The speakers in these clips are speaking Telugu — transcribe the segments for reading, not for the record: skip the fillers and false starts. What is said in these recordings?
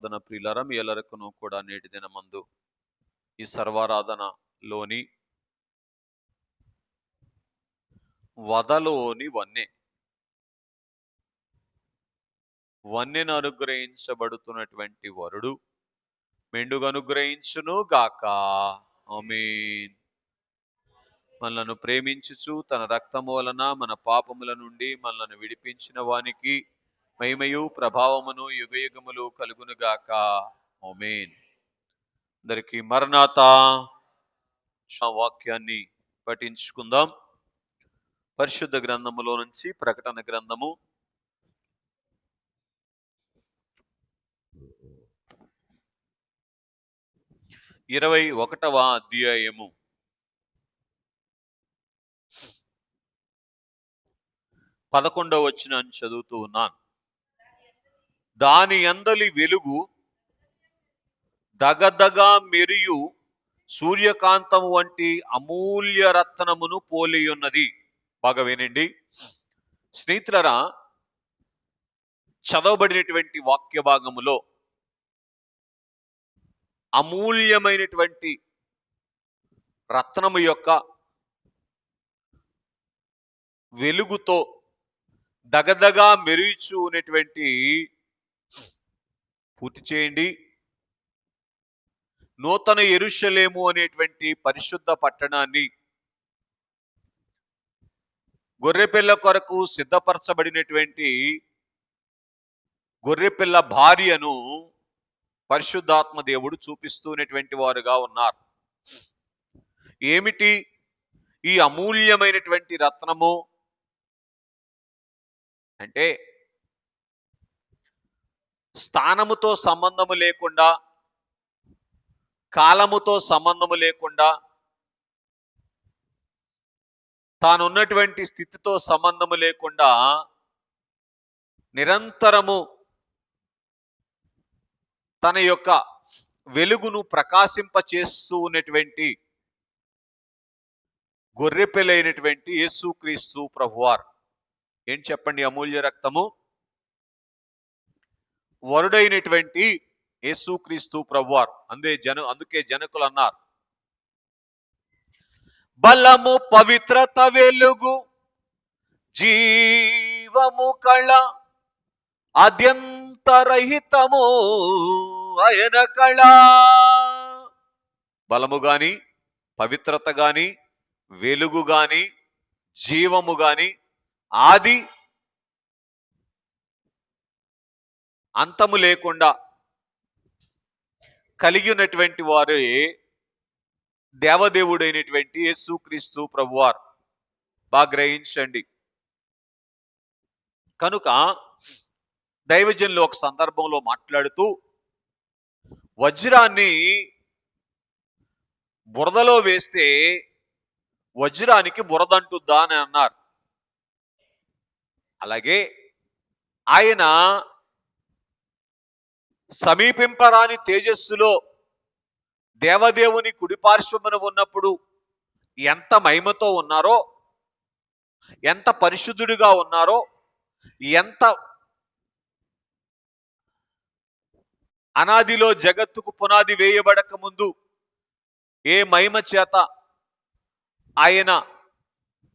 ప్రియులారా, మీ ಎಲ್ಲರಕ್ಕೂ కూడా నేటి దినమందు ఈ సర్వారాధనలోని వదలోని వన్నెను అనుగ్రహించబడుతున్నటువంటి వరుడు మెండుగా అనుగ్రహించును గాక. ఆమేన్. మనలను ప్రేమించుచు తన రక్తము వలన మన పాపముల నుండి మనలను విడిపించిన వానికి మహిమయు ప్రభావమును యుగయుగములు కలుగును గాక. ఆమేన్. అందరికీ మరణాత. వాక్యాన్ని పఠించుకుందాం. పరిశుద్ధ గ్రంథములో నుంచి ప్రకటన గ్రంథము 21వ అధ్యాయము 11వ వచనాన్ని చదువుతూ ఉన్నాను. దాని యందలి వెలుగు దగదగా మెరియు సూర్యకాంతము వంటి అమూల్య రత్నమును పోలి ఉన్నది. బాగా వినండి స్నేహితులారా, చదవబడినటువంటి వాక్య భాగములో అమూల్యమైనటువంటి రత్నము యొక్క వెలుగుతో దగదగా మెరుచునేటువంటి పూర్తి చేయండి. నూతన యెరూషలేము అనేటువంటి పరిశుద్ధ పట్టణాన్ని గొర్రెపిల్ల కొరకు సిద్ధపరచబడినటువంటి గొర్రెపిల్ల భార్యను పరిశుద్ధాత్మ దేవుడు చూపిస్తున్నటువంటి వారుగా ఉన్నారు. ఏమిటి ఈ అమూల్యమైనటువంటి రత్నము అంటే, స్థానముతో సంబంధము లేకుండా, కాలముతో సంబంధము లేకుండా, తానున్నటువంటి స్థితితో సంబంధము లేకుండా నిరంతరము తన యొక్క వెలుగును ప్రకాశింపచేస్తూ ఉన్నటువంటి గొర్రెపిల్లైనటువంటి యేసుక్రీస్తు ప్రభువారు. ఏం చెప్పండి? అమూల్య రక్తము, వరుడైనటువంటి యేసుక్రీస్తు ప్రభువారు. అందుకే జనకులు అన్నారు, బలము పవిత్రత వెలుగు జీవము కళ అద్యంతరహితము ఆయన కళ. బలము గాని, పవిత్రత గాని, వెలుగు గాని, జీవము గాని, ఆది అంతము లేకుండా కలిగి ఉన్నటువంటి వారే దేవదేవుడైనటువంటి యేసుక్రీస్తు ప్రభువారు. బాగా గ్రహించండి. కనుక దైవజనులు ఒక సందర్భంలో మాట్లాడుతూ వజ్రాన్ని బురదలో వేస్తే వజ్రానికి బురదంటుద్దా అని అన్నారు. అలాగే ఆయన సమీపింపరాని తేజస్సులో దేవదేవుని కుడిపార్శ్వమున ఉన్నప్పుడు ఎంత మహిమతో ఉన్నారో, ఎంత పరిశుద్ధుడిగా ఉన్నారో, ఎంత అనాదిలో జగత్తుకు పునాది వేయబడక ముందు ఏ మహిమ చేత, ఆయన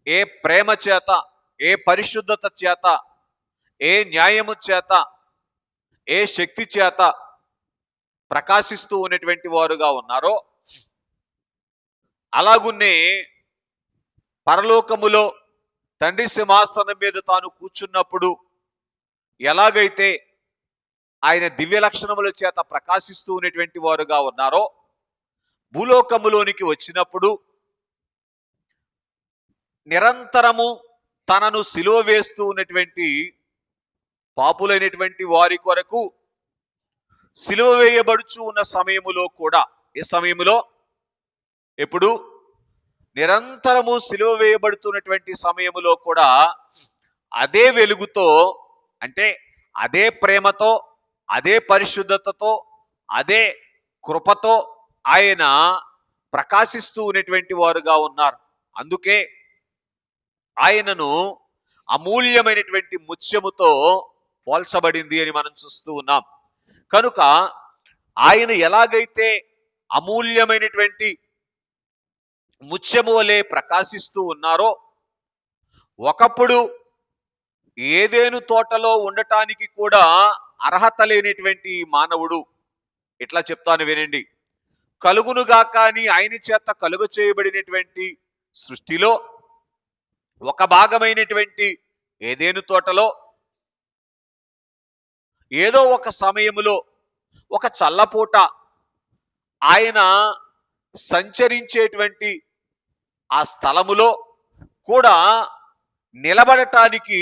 ఏ ప్రేమ చేత, ఏ పరిశుద్ధత చేత, ఏ న్యాయము చేత, ఏ శక్తి చేత ప్రకాశిస్తూ ఉన్నటువంటి వారుగా ఉన్నారో, అలాగున్నే పరలోకములో తండ్రి సింహాసనం మీద తాను కూర్చున్నప్పుడు ఎలాగైతే ఆయన దివ్య లక్షణముల చేత ప్రకాశిస్తూ ఉన్నటువంటి వారుగా ఉన్నారో, భూలోకములోనికి వచ్చినప్పుడు నిరంతరము తనను సిలువ వేస్తూ ఉన్నటువంటి పాపులైనటువంటి వారి కొరకు సిలువ వేయబడుచు ఉన్న సమయములో కూడా, ఏ సమయములో? ఎప్పుడు? నిరంతరము సిలువ వేయబడుతున్నటువంటి సమయములో కూడా అదే వెలుగుతో, అంటే అదే ప్రేమతో, అదే పరిశుద్ధతతో, అదే కృపతో ఆయన ప్రకాశిస్తూ ఉన్నటువంటి వారుగా ఉన్నారు. అందుకే ఆయనను అమూల్యమైనటువంటి ముత్యముతో పోల్చబడింది అని మనం చూస్తూ ఉన్నాం. కనుక ఆయన ఎలాగైతే అమూల్యమైనటువంటి ముత్యము వలె ప్రకాశిస్తూ ఉన్నారో, ఒకప్పుడు ఏదేను తోటలో ఉండటానికి కూడా అర్హత లేనిటువంటి మానవుడు, ఇట్లా చెప్తాను వినండి, కలుగునుగా కానీ ఆయన చేత కలుగు చేయబడినటువంటి సృష్టిలో ఒక భాగమైనటువంటి ఏదేను తోటలో ఏదో ఒక సమయములో ఒక చల్లపూట ఆయన సంచరించేటువంటి ఆ స్థలములో కూడా నిలబడటానికి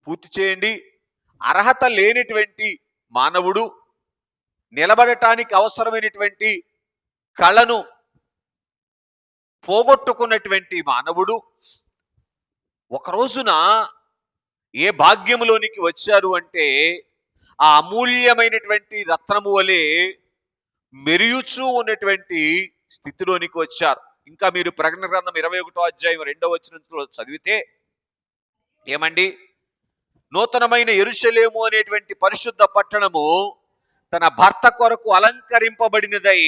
పూర్తి చేయండి, అర్హత లేనటువంటి మానవుడు నిలబడటానికి అవసరమైనటువంటి కళను పోగొట్టుకున్నటువంటి మానవుడు ఒక రోజున ఏ భాగ్యములోనికి వచ్చారు అంటే ఆ అమూల్యమైనటువంటి రత్నము వలె మెరియుచూ ఉన్నటువంటి స్థితిలోనికి వచ్చారు. ఇంకా మీరు ప్రకటన గ్రంథం 21వ అధ్యాయం 2వ వచనంలో చదివితే ఏమండి, నూతనమైన యెరూషలేము అనేటువంటి పరిశుద్ధ పట్టణము తన భర్త కొరకు అలంకరింపబడినదై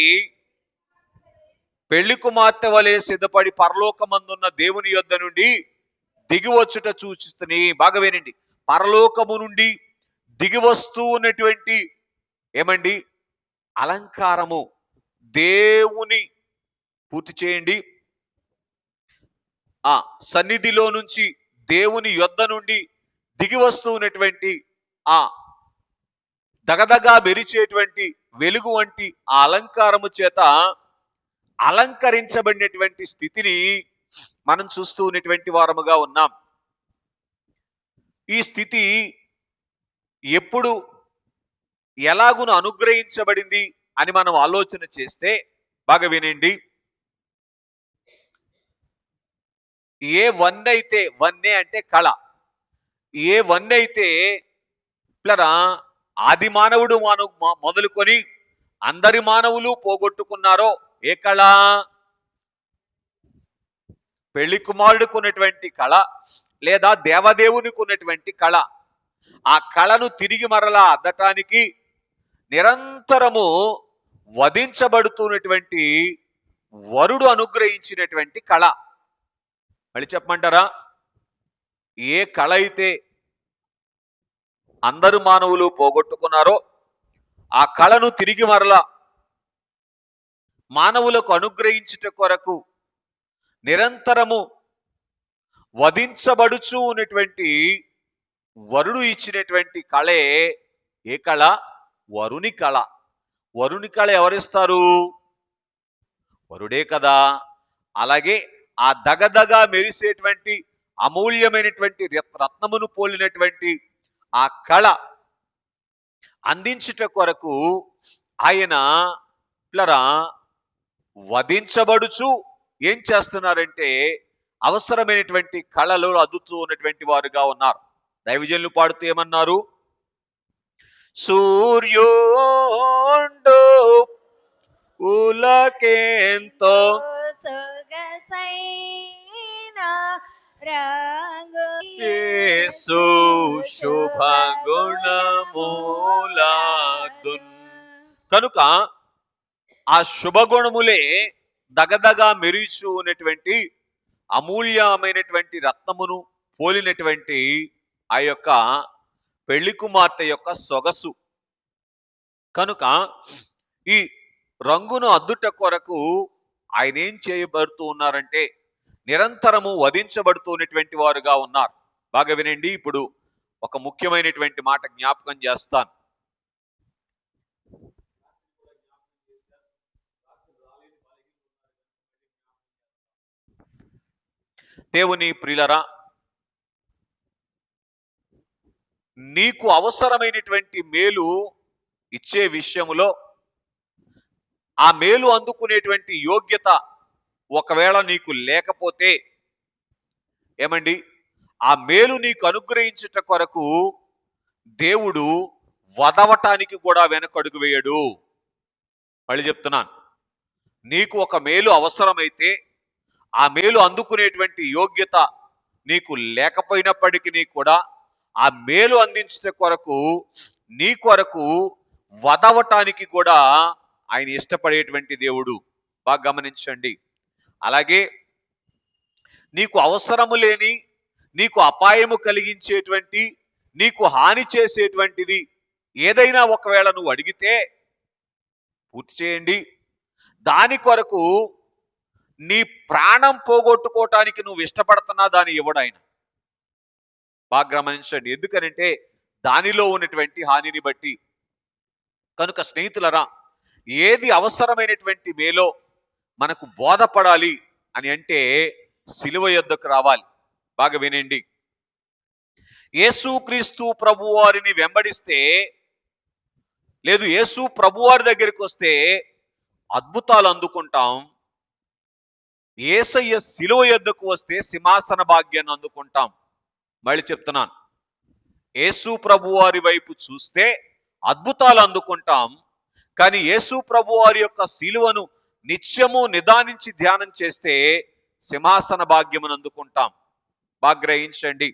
పెళ్లి కుమార్తె వలె సిద్ధపడి పరలోకమందున్న దేవుని యొద్ద నుండి దిగివచ్చుట చూచితిని. బాగా వినండి, పరలోకము నుండి దిగి వస్తూ ఉన్నటువంటి ఏమండి అలంకారము, దేవుని పూర్తి చేయండి ఆ సన్నిధిలో నుంచి దేవుని యొద్ద నుండి దిగి వస్తూ ఉన్నటువంటి ఆ దగదగా మెరిచేటువంటి వెలుగు వంటి ఆ అలంకారము చేత అలంకరించబడినటువంటి స్థితిని మనం చూస్తూ ఉన్నటువంటి వారముగా ఉన్నాం. ఈ స్థితి ఎప్పుడు ఎలాగును అనుగ్రహించబడింది అని మనం ఆలోచన చేస్తే బాగా వినండి, ఏ వన్నైతే, వన్నే అంటే కళ, ఏ వన్నైతే పిల్లరా ఆది మానవుడు మొదలుకొని అందరి మానవులు పోగొట్టుకున్నారో ఏ కళ? పెళ్లి కుమారుడికి ఉన్నటువంటి కళ లేదా దేవదేవునికి ఉన్నటువంటి కళ. ఆ కళను తిరిగి మరలా అద్దటానికి నిరంతరము వధించబడుతున్నటువంటి వరుడు అనుగ్రహించినటువంటి కళ. మళ్ళీ చెప్పమంటారా? ఏ కళ అయితే అందరు మానవులు పోగొట్టుకున్నారో ఆ కళను తిరిగి మరలా మానవులకు అనుగ్రహించుట కొరకు నిరంతరము వధించబడుచూ ఉన్నటువంటి వరుడు ఇచ్చినటువంటి కళే ఏ కళ? వరుని కళ. వరుని కళ ఎవరిస్తారు? వరుడే కదా. అలాగే ఆ దగదగా మెరిసేటువంటి అమూల్యమైనటువంటి రత్నమును పోలినటువంటి ఆ కళ అందించుట కొరకు ఆయన పిల్లరా వధించబడుచు ఏం చేస్తున్నారంటే అవసరమైనటువంటి కళలు అద్దుతూ ఉన్నటువంటి వారుగా ఉన్నారు. దైవజనులు పాడుతూ ఏమన్నారు? సూర్యుండు ఉలకెంతో యేసు శుభ గుణములాదున్. కనుక ఆ శుభగుణములే దగదగా మెరిచు ఉన్నటువంటి అమూల్యమైనటువంటి రత్నమును పోలినటువంటి ఆ యొక్క పెళ్లి కుమార్తె యొక్క సొగసు. కనుక ఈ రంగును అద్దుట కొరకు ఆయన ఏం చేయబడుతూ ఉన్నారంటే నిరంతరము వధించబడుతున్నటువంటి వారుగా ఉన్నారు. బాగా వినండి, ఇప్పుడు ఒక ముఖ్యమైనటువంటి మాట జ్ఞాపకం చేస్తాను. దేవుని ప్రియులరా, నీకు అవసరమైనటువంటి మేలు ఇచ్చే విషయములో ఆ మేలు అందుకునేటువంటి యోగ్యత ఒకవేళ నీకు లేకపోతే ఏమండి, ఆ మేలు నీకు అనుగ్రహించుట కొరకు దేవుడు వదవటానికి కూడా వెనకడుగు వేయడు. మళ్ళీ చెప్తున్నాను, నీకు ఒక మేలు అవసరమైతే ఆ మేలు అందుకునేటువంటి యోగ్యత నీకు లేకపోయినప్పటికీ కూడా ఆ మేలు అందించట కొరకు నీ కొరకు వదవటానికి కూడా ఆయన ఇష్టపడేటువంటి దేవుడు. బాగా గమనించండి. అలాగే నీకు అవసరము లేని, నీకు అపాయము కలిగించేటువంటి, నీకు హాని చేసేటువంటిది ఏదైనా ఒకవేళ నువ్వు అడిగితే పూర్తి చేయండి. దాని కొరకు నీ ప్రాణం పోగొట్టుకోవటానికి నువ్వు ఇష్టపడుతున్నా దాన్ని ఇవ్వడు ఆయన. బాగా గమనించండి. ఎందుకనంటే దానిలో ఉన్నటువంటి హానిని బట్టి. కనుక స్నేహితులరా, ఏది అవసరమైనటువంటి మేలో మనకు బోధపడాలి అని అంటే సిలువ యొద్దకు రావాలి. బాగా వినండి. యేసుక్రీస్తు ప్రభువారిని వెంబడిస్తే, లేదు యేసు ప్రభువారి దగ్గరికి వస్తే అద్భుతాలు అందుకుంటాం. యేసయ్య సిలువ యొద్దకు వస్తే సింహాసన భాగ్యాన్ని అందుకుంటాం. మళ్ళీ చెప్తున్నాను, యేసు ప్రభువారి వైపు చూస్తే అద్భుతాలు అందుకుంటాం. కానీ యేసు ప్రభువారి యొక్క సిలువను నిత్యము నిదానించి ధ్యానం చేస్తే సింహాసన భాగ్యమును అందుకుంటాం. బాగా గ్రహించండి.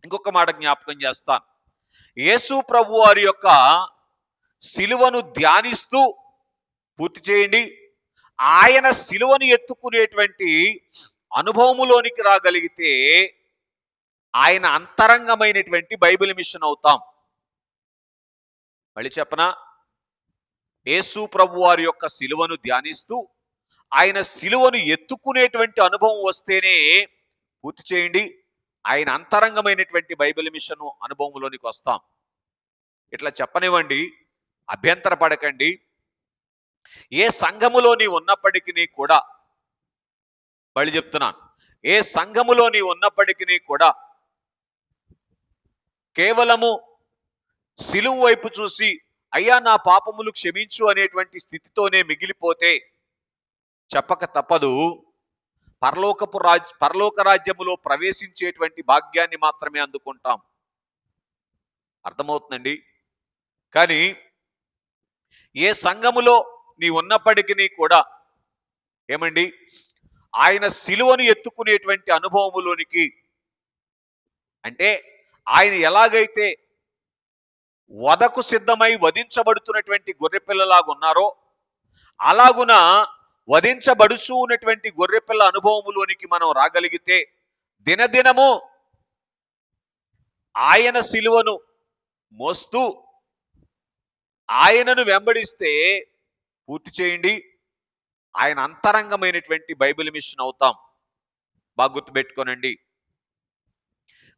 ఇంకొక మాట జ్ఞాపకం చేస్తాను. యేసు ప్రభువారి యొక్క సిలువను ధ్యానిస్తూ పూర్తి చేయండి. ఆయన సిలువను ఎత్తుకునేటువంటి అనుభవములోనికి రాగలిగితే ఆయన అంతరంగమైనటువంటి బైబిల్ మిషన్ అవుతాం. మళ్ళీ చెప్పనా? యేసు ప్రభు వారి యొక్క సిలువను ధ్యానిస్తూ ఆయన సిలువను ఎత్తుకునేటువంటి అనుభవం వస్తేనే పూర్తి చేయండి ఆయన అంతరంగమైనటువంటి బైబిల్ మిషన్ అనుభవంలోనికి వస్తాం. ఇట్లా చెప్పనివ్వండి, అభ్యంతర పడకండి. ఏ సంఘములో నీ ఉన్నప్పటికీ కూడా, మళ్ళీ చెప్తున్నాను, ఏ సంఘములో నీ ఉన్నప్పటికీ కూడా కేవలము సిలువు వైపు చూసి అయ్యా నా పాపములు క్షమించు అనేటువంటి స్థితితోనే మిగిలిపోతే చెప్పక తప్పదు, పరలోక రాజ్యములో ప్రవేశించేటువంటి భాగ్యాన్ని మాత్రమే అందుకుంటాం. అర్థమవుతుందండి? కానీ ఏ సంఘములో నీ ఉన్నప్పటికీ కూడా ఏమండి, ఆయన సిలువను ఎత్తుకునేటువంటి అనుభవములోనికి, అంటే ఆయన ఎలాగైతే వధకు సిద్ధమై వధించబడుతున్నటువంటి గొర్రెపిల్లలాగా ఉన్నారో అలాగున వధించబడుచు ఉన్నటువంటి గొర్రెపిల్ల అనుభవములోనికి మనం రాగలిగితే దినదినము ఆయన సిలువను మోస్తూ ఆయనను వెంబడిస్తే పూర్తి చేయండి ఆయన అంతరంగమైనటువంటి బైబిల్ మిషన్ అవుతాం. బాగా గుర్తుపెట్టుకోనండి.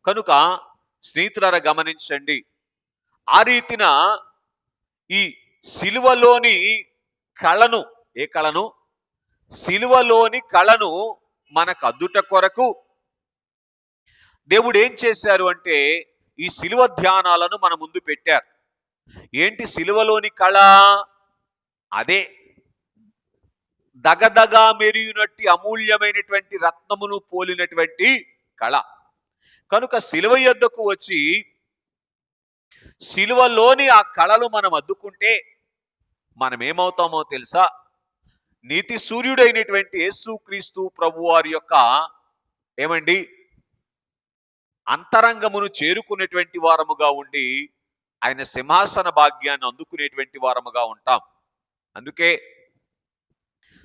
కనుక స్నేహితులారా గమనించండి, ఆ రీతిన ఈ సిలువలోని కళను, ఏ కళను? సిలువలోని కళను మనకు అద్దుట కొరకు దేవుడు ఏం చేశారు అంటే ఈ సిలువ ధ్యానాలను మన ముందు పెట్టారు. ఏంటి సిలువలోని కళ? అదే దగదగా మెరియునట్టి అమూల్యమైనటువంటి రత్నమును పోలినటువంటి కళ. కనుక సిలువ యొద్దకు వచ్చి సిలువలోని ఆ కళలు మనం అద్దుకుంటే మనం ఏమవుతామో తెలుసా? నీతి సూర్యుడైనటువంటి యేసుక్రీస్తు ప్రభువారి యొక్క ఏమండి అంతరంగమును చేరుకునేటువంటి వారముగా ఉండి ఆయన సింహాసన భాగ్యాన్ని అందుకునేటువంటి వారముగా ఉంటాం. అందుకే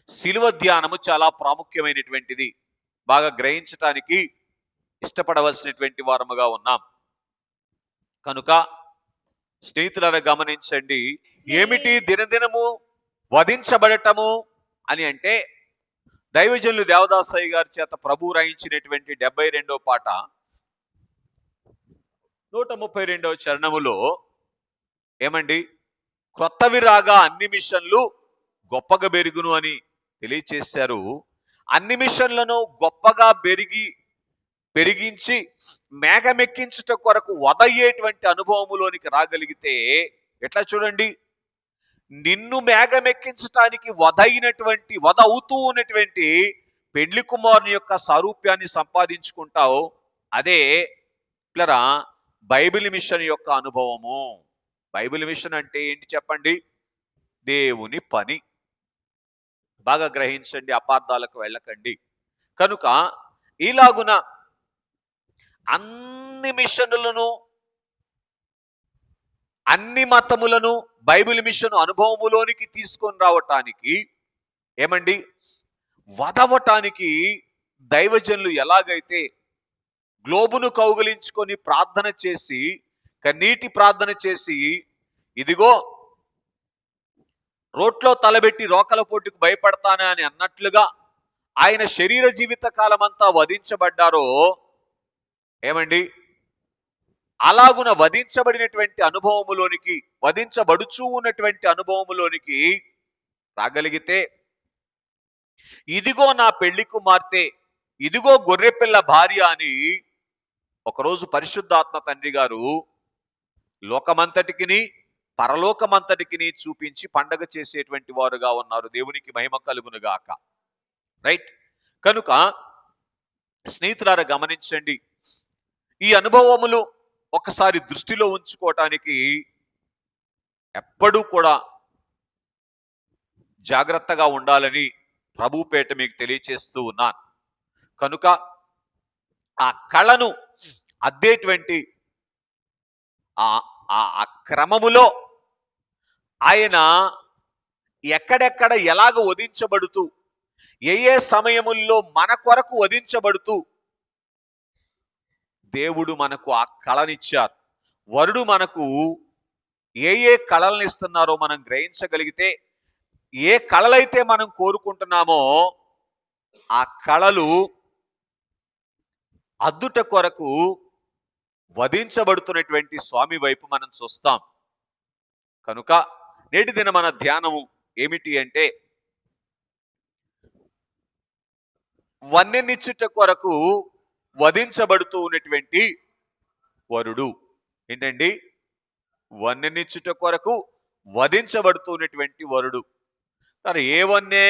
సిలువ ధ్యానము చాలా ప్రాముఖ్యమైనటువంటిది. బాగా గ్రహించటానికి ఇష్టపడవలసినటువంటి వారముగా ఉన్నాం. కనుక స్నేహితులను గమనించండి, ఏమిటి దినదినము వధించబడటము అని అంటే దైవజనులు దేవదాసయ్య గారి చేత ప్రభు రాయించినటువంటి 72వ పాట 132వ చరణములో ఏమండి, క్రొత్తవి రాగా అన్ని మిషన్లు గొప్పగా పెరుగును అని తెలియచేశారు. అన్ని మిషన్లను గొప్పగా పెరిగించి మేఘమెక్కించుట కొరకు వదయ్యేటువంటి అనుభవములోనికి రాగలిగితే ఎట్లా చూడండి, నిన్ను మేఘమెక్కించటానికి వధ అవుతూ ఉన్నటువంటి పెండ్లి కుమారుని యొక్క సారూప్యాన్ని సంపాదించుకుంటావు. అదే పిల్లరా బైబిల్ మిషన్ యొక్క అనుభవము. బైబిల్ మిషన్ అంటే ఏంటి చెప్పండి? దేవుని పని. బాగా గ్రహించండి, అపార్థాలకు వెళ్ళకండి. కనుక ఇలాగున అన్ని మిషన్లను అన్ని మతములను బైబిల్ మిషన్ అనుభవములోనికి తీసుకొని రావటానికి ఏమండి వదవటానికి దైవజనులు ఎలాగైతే గ్లోబును కౌగిలించుకొని ప్రార్థన చేసి కన్నీటి ప్రార్థన చేసి ఇదిగో రోట్లో తలబెట్టి రోకల పోటుకు భయపడతానా అని అన్నట్లుగా ఆయన శరీర జీవిత కాలమంతా వధించబడ్డారో ఏమండి అలాగున వధించబడినటువంటి అనుభవములోనికి వధించబడుచూ ఉన్నటువంటి అనుభవములోనికి రాగలిగితే ఇదిగో నా పెళ్లి కుమార్తె ఇదిగో గొర్రెపిల్ల భార్య అని ఒకరోజు పరిశుద్ధాత్మ తండ్రి గారు లోకమంతటికిని పరలోకమంతటికిని చూపించి పండగ చేసేటువంటి వారుగా ఉన్నారు. దేవునికి మహిమ కలుగునుగాక. రైట్. కనుక స్నేహితులారా గమనించండి, ఈ అనుభవములు ఒకసారి దృష్టిలో ఉంచుకోవటానికి ఎప్పుడూ కూడా జాగ్రత్తగా ఉండాలని ప్రభుపేట మీకు తెలియచేస్తూ ఉన్నాను. కనుక ఆ కళను అద్దేటువంటి ఆ క్రమములో ఆయన ఎక్కడెక్కడ ఎలాగ వధించబడుతూ ఏ సమయముల్లో మన కొరకు వధించబడుతూ దేవుడు మనకు ఆ కళనిచ్చారు. వరుడు మనకు ఏ కళలను ఇస్తున్నారో మనం గ్రహించగలిగితే ఏ కళలైతే మనం కోరుకుంటున్నామో ఆ కళలు అద్దుట కొరకు వధించబడుతున్నటువంటి స్వామి వైపు మనం చూస్తాం. కనుక నేటి దిన మన ధ్యానము ఏమిటి అంటే వన్నెనిచ్చుట కొరకు వధించబడుతూ ఉన్నటువంటి వరుడు. ఏంటండి? వన్నెనిచ్చుట కొరకు వధించబడుతూ ఉన్నటువంటి వరుడు. మరి ఏ వన్నే?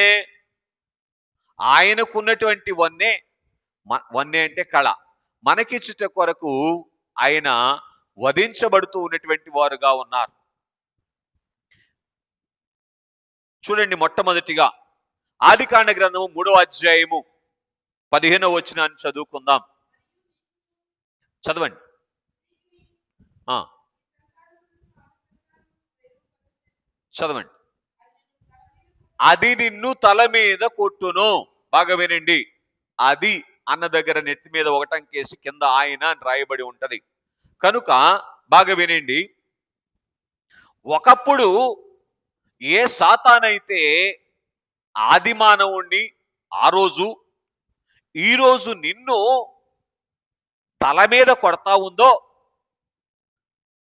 ఆయనకున్నటువంటి వన్నే. వన్నే అంటే కళ. మనకిచ్చుట కొరకు ఆయన వధించబడుతూ ఉన్నటువంటి వారుగా ఉన్నారు. చూడండి, మొట్టమొదటిగా ఆదికాండ గ్రంథము 3వ అధ్యాయము 15వ వచనాన్ని చదువుకుందాం. చదవండి. చదవండి. అది నిన్ను తల మీద కొట్టును. బాగా వినండి. అది అన్న దగ్గర నెత్తి మీద ఒకటంకేసి కింద ఆయన అని రాయబడి ఉంటది. కనుక బాగా వినండి. ఒకప్పుడు ఏ సాతానైతే ఆది మానవుణ్ణి ఆ రోజు ఈరోజు నిన్ను తల మీద కొడతా ఉందో,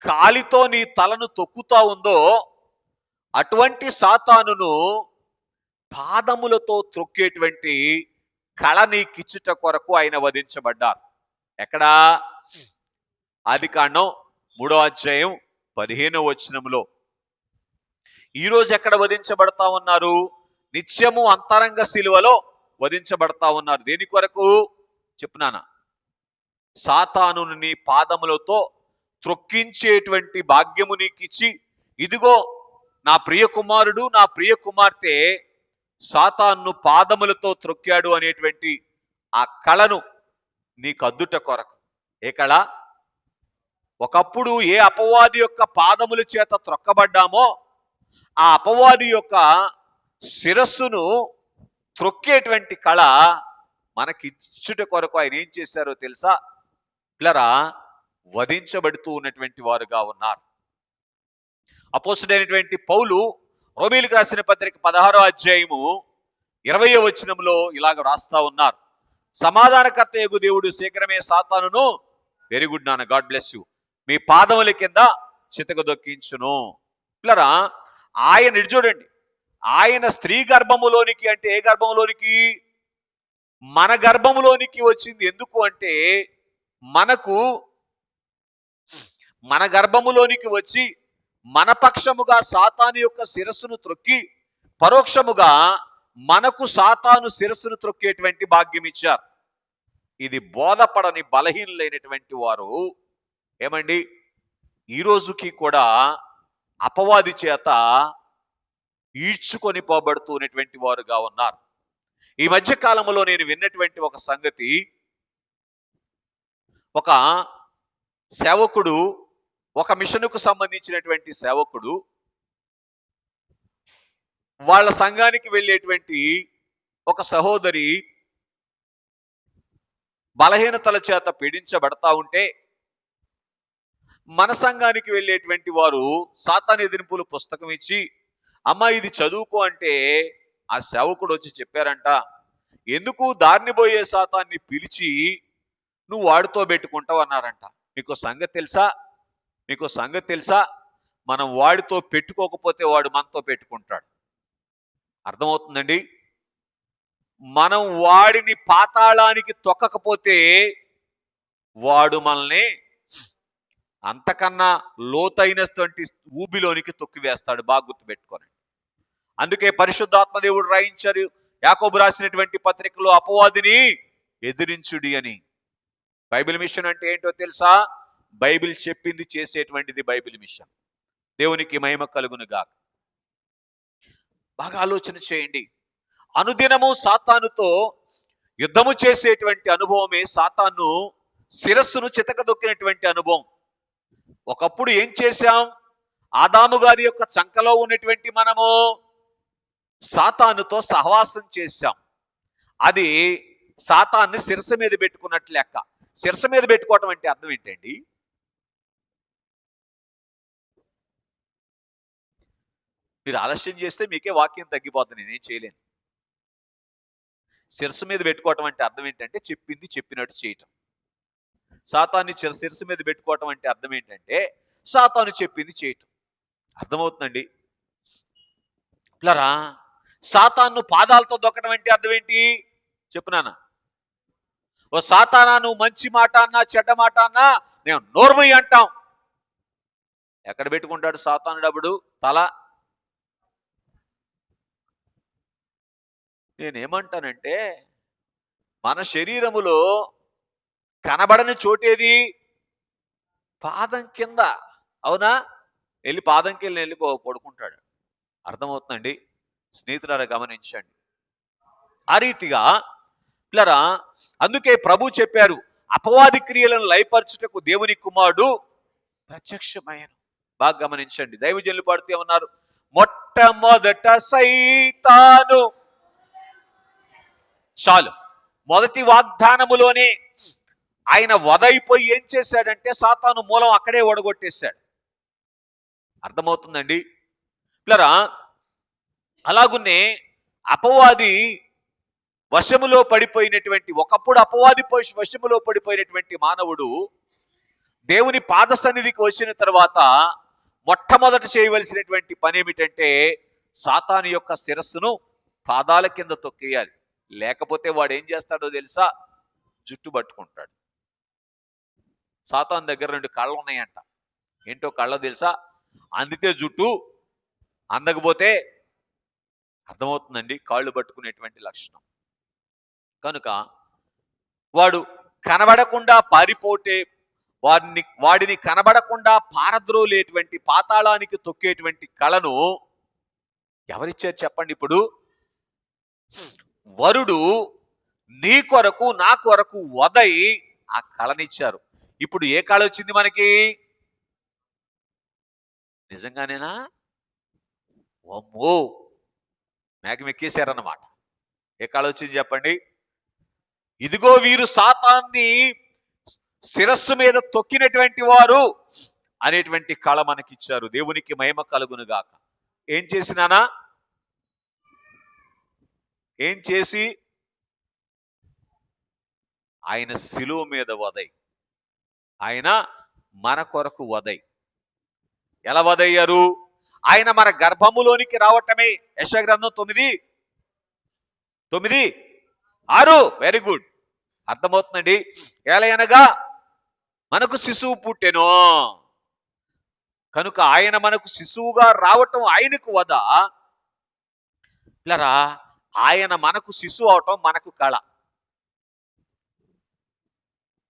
కాలితో నీ తలను తొక్కుతా ఉందో, అటువంటి సాతానును పాదములతో త్రొక్కేటువంటి కళ నీకిచ్చుట కొరకు ఆయన వధించబడ్డారు. ఎక్కడా? ఆదికాండం 3వ అధ్యాయం 15వ వచనంలో. ఈరోజు ఎక్కడ వధించబడతా ఉన్నారు? నిత్యము అంతరంగ శిలువలో వధించబడతా ఉన్నారు. దేని కొరకు చెప్పునానా? సాతానుని నీ పాదములతో త్రొక్కించేటువంటి భాగ్యము నీకిచ్చి, ఇదిగో నా ప్రియ కుమారుడు నా ప్రియ కుమార్తె సాతాను పాదములతో త్రొక్కాడు అనేటువంటి ఆ కళను నీకు అద్దుట కొరకు. ఏ కళ? ఒకప్పుడు ఏ అపవాది యొక్క పాదముల చేత త్రొక్కబడ్డామో ఆ అపవాది యొక్క శిరస్సును త్రొక్కేటువంటి కళ మనకిచ్చుట కొరకు ఆయన ఏం చేశారో తెలుసా? పిల్లరా, వధించబడుతూ ఉన్నటువంటి వారుగా ఉన్నారు. అపోస్తుడైనటువంటి పౌలు రోమీయులకు రాసిన పత్రిక 16వ అధ్యాయము 20వ వచనంలో ఇలాగ రాస్తా ఉన్నారు. సమాధానకర్త యగు దేవుడు శీఘ్రమే సాతానును, వెరీ గుడ్ నాన్న, గాడ్ బ్లెస్ యూ, మీ పాదముల కింద చితకదొక్కించును. పిల్లరా, ఆయన చూడండి, ఆయన స్త్రీ గర్భములోనికి, అంటే ఏ గర్భములోనికి? మన గర్భములోనికి వచ్చింది. ఎందుకు అంటే మన గర్భములోనికి వచ్చి మన పక్షముగా సాతాను యొక్క శిరస్సును త్రొక్కి పరోక్షముగా మనకు సాతాను శిరస్సును త్రొక్కేటువంటి భాగ్యం ఇచ్చారు. ఇది బోధపడని బలహీనులైనటువంటి వారు ఏమండి ఈ రోజుకి కూడా అపవాది చేత ఈడ్చుకొని పోబడుతున్నటువంటి వారుగా ఉన్నారు. ఈ మధ్య కాలంలో నేను విన్నటువంటి ఒక సంగతి, ఒక సేవకుడు ఒక మిషన్కు సంబంధించినటువంటి సేవకుడు వాళ్ళ సంఘానికి వెళ్ళేటువంటి ఒక సహోదరి బలహీనతల చేత పీడించబడతా ఉంటే, మన సంఘానికి వెళ్ళేటువంటి వారు సాతాను ఎదిరింపుల పుస్తకం ఇచ్చి, అమ్మా ఇది చదువుకో అంటే ఆ సేవకుడు వచ్చి చెప్పారంట, ఎందుకు దారిని పోయే సాతాన్ని పిలిచి నువ్వు వాడితో పెట్టుకుంటావు అన్నారంట. మీకు సంగతి తెలుసా? మీకు సంగతి తెలుసా? మనం వాడితో పెట్టుకోకపోతే వాడు మనతో పెట్టుకుంటాడు. అర్థమవుతుందండి? మనం వాడిని పాతాళానికి తొక్కకపోతే వాడు మనల్ని అంతకన్నా లోతైనటువంటి ఊబిలోనికి తొక్కివేస్తాడు. బాగా గుర్తుపెట్టుకోనండి. అందుకే పరిశుద్ధాత్మ దేవుడు రాయించారు యాకోబు రాసినటువంటి పత్రికలో, అపవాదిని ఎదిరించుడి అని. బైబిల్ మిషన్ అంటే ఏంటో తెలుసా? బైబిల్ చెప్పింది చేసేటువంటిది బైబిల్ మిషన్. దేవునికి మహిమ కలుగును గాక. బాగా ఆలోచన చేయండి. అనుదినము సాతానుతో యుద్ధము చేసేటువంటి అనుభవమే సాతాను శిరస్సును చితకదొక్కినటువంటి అనుభవం. ఒకప్పుడు ఏం చేశాం? ఆదాము గారి యొక్క చంకలో ఉన్నటువంటి మనము సాతానుతో సహవాసం చేశాం. అది సాతాన్ని శిరస్సు మీద పెట్టుకున్నట్లు లెక్క. శిరస్సు మీద పెట్టుకోవటం అంటే అర్థం ఏంటండి? మీరు ఆలస్యం చేస్తే మీకే వాక్యం తగ్గిపోతుంది, నేనేం చేయలేను. శిరస్సు మీద పెట్టుకోవటం అంటే అర్థం ఏంటంటే చెప్పింది చెప్పినట్టు చేయటం. సాతాన్ని శిరస్సు మీద పెట్టుకోవటం అంటే అర్థం ఏంటంటే సాతాను చెప్పింది చేయటం. అర్థమవుతుందండి పిల్లరా? సాతాను పాదాలతో దొక్కడం అంటే అర్థం ఏంటి చెప్పునానా? ఓ సాతానా, నువ్వు మంచి మాట అన్నా చెడ్డ మాట అన్నా నేను నోర్మయ్య అంటాం. ఎక్కడ పెట్టుకుంటాడు సాతాను డబ్బుడు? తల. నేనేమంటానంటే మన శరీరములో కనబడని చోటేది? పాదం కింద. అవునా? వెళ్ళి పాదం కింద వెళ్ళి పడుకుంటాడు. అర్థమవుతుందండి? స్నేహితులారా గమనించండి. ఆ రీతిగా పిల్లరా, అందుకే ప్రభు చెప్పారు, అపవాది క్రియలను లయపరచుటకు దేవుని కుమారుడు ప్రత్యక్షమైన. బాగా గమనించండి. దైవజనులు పాడుతూ ఏమన్నారు? మొట్టమొదట సైతాను. చాలు, మొదటి వాగ్దానములోనే ఆయన వదైపోయి ఏం చేశాడంటే సాతాను మూలం అక్కడే ఓడగొట్టేశాడు. అర్థమవుతుందండి పిల్లరా? అలాగున్నే అపవాది వశములో పడిపోయినటువంటి, ఒకప్పుడు అపవాది వశములో పడిపోయినటువంటి మానవుడు దేవుని పాద సన్నిధికి వచ్చిన తర్వాత మొట్టమొదట చేయవలసినటువంటి పని ఏమిటంటే సాతాను యొక్క శిరస్సును పాదాల కింద తొక్కేయాలి. లేకపోతే వాడు ఏం చేస్తాడో తెలుసా? జుట్టు పట్టుకుంటాడు. సాతాను దగ్గర 2 కళ్ళు ఉన్నాయంట. ఏంటో కళ్ళ తెలుసా? అందితే జుట్టు, అందకపోతే, అర్థమవుతుందండి, కాళ్ళు పట్టుకునేటువంటి లక్షణం. కనుక వాడు కనబడకుండా పారిపోతే వాడిని కనబడకుండా పారద్రోలేటువంటి, పాతాళానికి తొక్కేటువంటి కళను ఎవరిచ్చారు చెప్పండి? ఇప్పుడు వరుడు నీ కొరకు నా కొరకు వదై ఆ కళనిచ్చారు. ఇప్పుడు ఏ కళ వచ్చింది మనకి? నిజంగానేనా? అమ్మో, మేఘం ఎక్కేశారన్నమాట. ఏ కళ వచ్చింది చెప్పండి? ఇదిగో వీరు సాతాన్ని శిరస్సు మీద తొక్కినటువంటి వారు అనేటువంటి కళ మనకిచ్చారు. దేవునికి మహిమ కలుగును గాక. ఏం చేసినానా? ఏం చేసి? ఆయన శిలువ మీద వదై, ఆయన మన కొరకు వదై. ఎలా వదయ్యారు? ఆయన మన గర్భములోనికి రావటమే. యెషయా గ్రంథం 9:6. వెరీ గుడ్, అర్థమవుతుందండి. ఎలయనగా మనకు శిశువు పుట్టెను. కనుక ఆయన మనకు శిశువుగా రావటం ఆయనకు వద. పిల్లరా, ఆయన మనకు శిశువు అవటం మనకు కళ.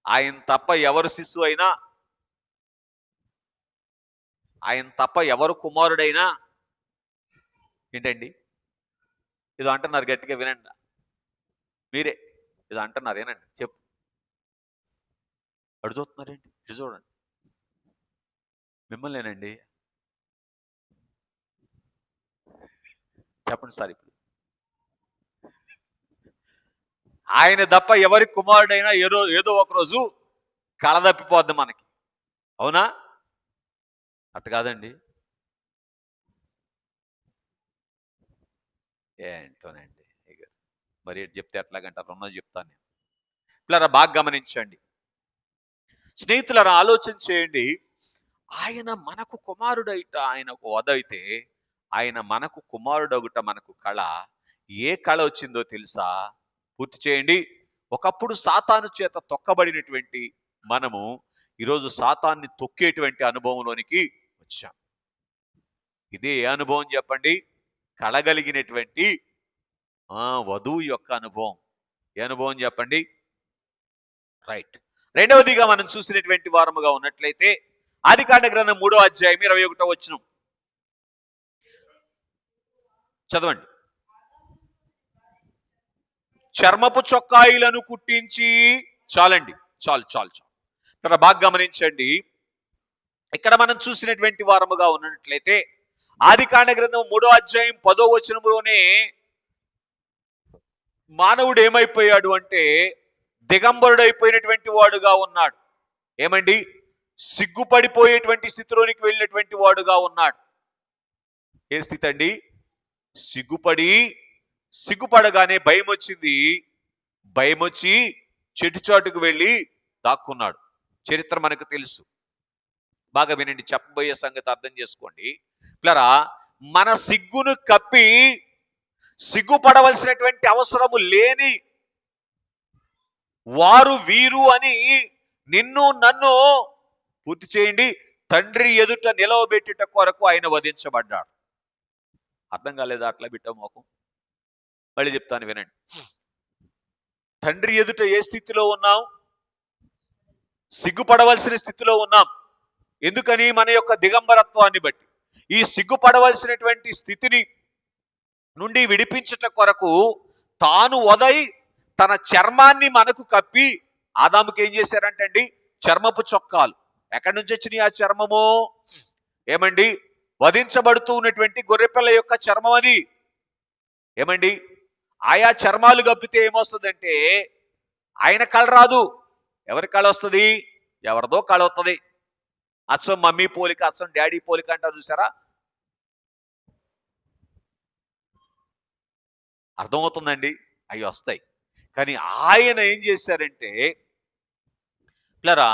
ఆయన తప్ప ఎవరు శిశువు అయినా, ఆయన తప్ప ఎవరు కుమారుడైనా ఏంటండి? ఇది అంటున్నారు, గట్టిగా వినండి. మీరే ఇది అంటున్నారు, ఏనండి? చెప్పు. అడుగుతున్నారేంటి? ఇది చూడండి. మిమ్మల్నేనండి. చెప్పండి సార్. ఇప్పుడు ఆయన తప్ప ఎవరి కుమారుడైనా ఏదో ఒక రోజు కళదప్పిపోద్ది మనకి. అవునా? అట్ట కాదండి. ఏంటోనండి ఇక మరి ఎటు చెప్తే ఎట్లాగంటారు, ఉన్నది చెప్తాను నేను. పిల్లరా బాగా గమనించండి, స్నేహితులారా ఆలోచన చేయండి. ఆయన మనకు కుమారుడైట, ఆయనకు వదైతే ఆయన మనకు కుమారుడొకట మనకు కళ. ఏ కళ వచ్చిందో తెలుసా? పూర్తి చేయండి. ఒకప్పుడు సాతాను చేత తొక్కబడినటువంటి మనము ఈరోజు సాతాన్ని తొక్కేటువంటి అనుభవంలోనికి వచ్చాం. ఇదే ఏ అనుభవం చెప్పండి? కళగలిగినటువంటి వధువు యొక్క అనుభవం. ఏ అనుభవం చెప్పండి? రైట్. రెండవదిగా మనం చూసినటువంటి వారముగా ఉన్నట్లయితే ఆదికాండ గ్రంథం 3వ అధ్యాయం 21వ వచనం చదవండి. చర్మపు చొక్కాయిలను కుట్టించి, చాలండి, చాలు చాలు చాలు. ఇక్కడ బాగా గమనించండి. ఇక్కడ మనం చూసినటువంటి వారముగా ఉన్నట్లయితే ఆదికాండ గ్రంథం 3వ అధ్యాయం 10వ వచనంలోనే మానవుడు ఏమైపోయాడు అంటే దిగంబరుడైపోయినటువంటి వాడుగా ఉన్నాడు. ఏమండి? సిగ్గుపడిపోయేటువంటి స్థితిలోనికి వెళ్ళినటువంటి వాడుగా ఉన్నాడు. ఏ స్థితి అండి? సిగ్గుపడగానే భయం వచ్చింది. భయం వచ్చి చెట్టుచాటుకు వెళ్ళి దాక్కున్నాడు. చరిత్ర మనకు తెలుసు. బాగా వినండి, చెప్పబోయే సంగతి అర్థం చేసుకోండి. పిల్లరా, మన సిగ్గును కప్పి సిగ్గుపడవలసినటువంటి అవసరము లేని వారు వీరు అని నిన్ను నన్ను పూర్తి చేయండి తండ్రి ఎదుట నిలవబెట్టుట కొరకు ఆయన వధించబడ్డాడు. అర్థం కాలేదా? అట్లా బిడ్డ మోకం. మళ్ళీ చెప్తాను వినండి. తండ్రి ఎదుట ఏ స్థితిలో ఉన్నాం? సిగ్గుపడవలసిన స్థితిలో ఉన్నాం. ఎందుకని? మన యొక్క దిగంబరత్వాన్ని బట్టి. ఈ సిగ్గుపడవలసినటువంటి స్థితిని నుండి విడిపించుట కొరకు తాను వదై తన చర్మాన్ని మనకు కప్పి, ఆదాముకి ఏం చేశారంటండి? చర్మపు చొక్కాలు. ఎక్కడి నుంచి వచ్చినాయి ఆ చర్మము? ఏమండి? వధించబడుతూ ఉన్నటువంటి గొర్రెపిల్ల యొక్క చర్మం అది. ఏమండి? ఆయా చర్మాలు కప్పితే ఏమొస్తుందంటే ఆయన కళ రాదు. ఎవరి కళ వస్తుంది? ఎవరిదో కళ వస్తుంది. అచ్చం మమ్మీ పోలిక, అచ్చం డాడీ పోలిక అంటారు చూసారా? అర్థమవుతుందండి? అవి వస్తాయి. కానీ ఆయన ఏం చేశారంటే పిల్లరా,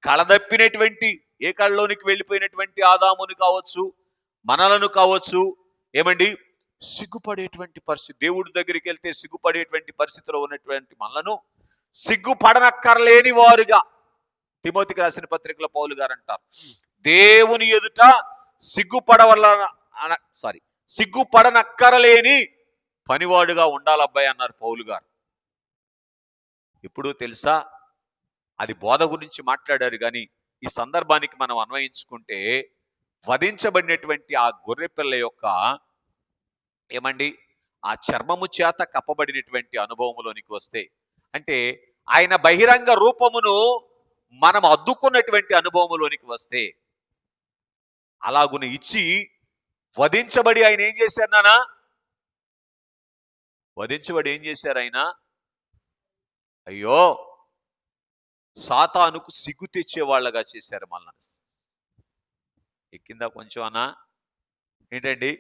కళదప్పినటువంటి, ఏ కళలోనికి వెళ్ళిపోయినటువంటి ఆదామును కావచ్చు, మనలను కావచ్చు, ఏమండి, సిగ్గుపడేటువంటి పరిస్థితి, దేవుడి దగ్గరికి వెళ్తే సిగ్గుపడేటువంటి పరిస్థితిలో ఉన్నటువంటి మనలను సిగ్గుపడనక్కర్లేని వారుగా, తిమోతికి రాసిన పత్రికలో పౌలు గారు అంటారు, దేవుని ఎదుట సిగ్గుపడనక్కరలేని పనివాడుగా ఉండాలబ్బాయి అన్నారు పౌలు గారు. ఇప్పుడు తెలుసా, అది బోధ గురించి మాట్లాడారు. కానీ ఈ సందర్భానికి మనం అన్వయించుకుంటే వధించబడినటువంటి ఆ గొర్రెపిల్ల యొక్క ఏమండి ఆ చర్మము చేత కప్పబడినటువంటి అనుభవంలోనికి వస్తే, అంటే ఆయన బహిరంగ రూపమును మనం అద్దుకున్నటువంటి అనుభవంలోనికి వస్తే, అలాగున ఇచ్చి వధించబడి ఆయన ఏం చేశారు నానా? వధించబడి ఏం చేశారు ఆయన? అయ్యో, సాతానుకు సిగ్గు తెచ్చేవాళ్ళగా చేశారు మనల్ని. ఎక్కిందా కొంచెం అన్నా? ఏంటండి?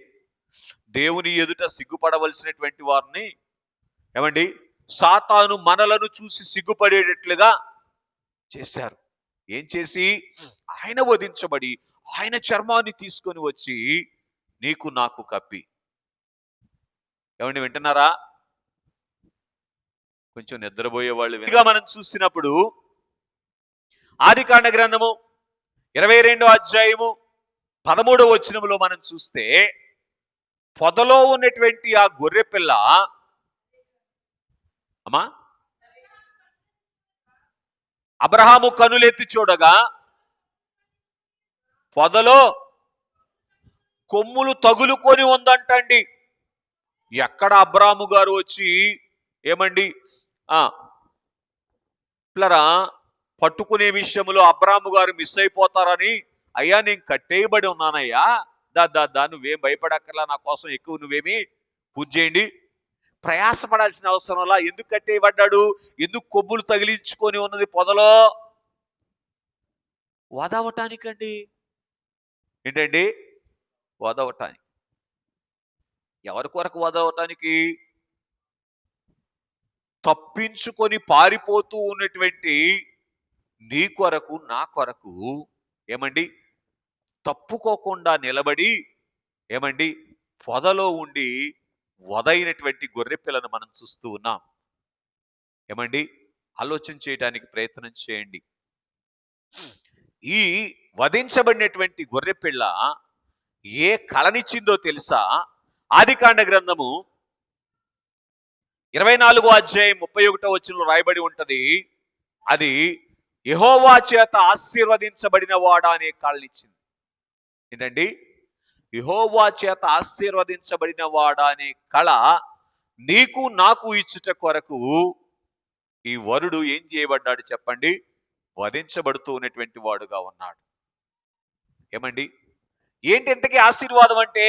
దేవుని ఎదుట సిగ్గుపడవలసినటువంటి వారిని ఏమండి సాతాను మనలను చూసి సిగ్గుపడేటట్లుగా చేశారు. ఏం చేసి? ఆయన వధించబడి ఆయన చర్మాన్ని తీసుకొని వచ్చి నీకు నాకు కప్పి. ఏమండి వింటున్నారా? కొంచెం నిద్రపోయే వాళ్ళు మనం చూసినప్పుడు ఆదికాండ గ్రంథము 22వ అధ్యాయము 13వ వచనములో మనం చూస్తే, పొదలో ఉన్నటువంటి ఆ గొర్రె పిల్ల అమ్మా అబ్రహాము కనులెత్తి చూడగా పొదలో కొమ్ములు తగులుకొని ఉందంటండి. ఎక్కడ అబ్రాహాము గారు వచ్చి ఏమండి పిల్లరా పట్టుకునే విషయంలో అబ్రాహాము గారు మిస్ అయిపోతారని అయ్యా నేను కట్టేయబడి ఉన్నానయ్యా, దా నువ్వేం భయపడక్కర్లా, నా కోసం ఎక్కువ నువ్వేమి పూజ చేయండి, ప్రయాసపడాల్సిన అవసరంలా. ఎందుకు కట్టేయబడ్డాడు? ఎందుకు కొమ్ములు తగిలించుకొని ఉన్నది పొదలో? వదవటానికండి. ఏంటండి? వదవటానికి. ఎవరి కొరకు వదవటానికి? తప్పించుకొని పారిపోతూ ఉన్నటువంటి నీ కొరకు, నా కొరకు ఏమండి తప్పుకోకుండా నిలబడి ఏమండి పొదలో ఉండి వదైనటువంటి గొర్రె పిల్లను మనం చూస్తూ ఉన్నాం. ఏమండి ఆలోచన చేయడానికి ప్రయత్నం చేయండి. ఈ వధించబడినటువంటి గొర్రె పిల్ల ఏ కళనిచ్చిందో తెలుసా? ఆదికాండ గ్రంథము 24వ అధ్యాయం 31వ వచనంలో రాయబడి ఉంటది. అది యెహోవా చేత ఆశీర్వదించబడిన వాడా అనే కళనిచ్చింది. ఏంటండి? యెహోవా చేత ఆశీర్వదించబడిన వాడా అనే కళ నీకు నాకు ఇచ్చుట కొరకు ఈ వరుడు ఏం చేయబడ్డాడు చెప్పండి? వధించబడుతూ ఉన్నటువంటి వాడుగా ఉన్నాడు. ఏమండి ఏంటి ఇంతకీ ఆశీర్వాదం అంటే?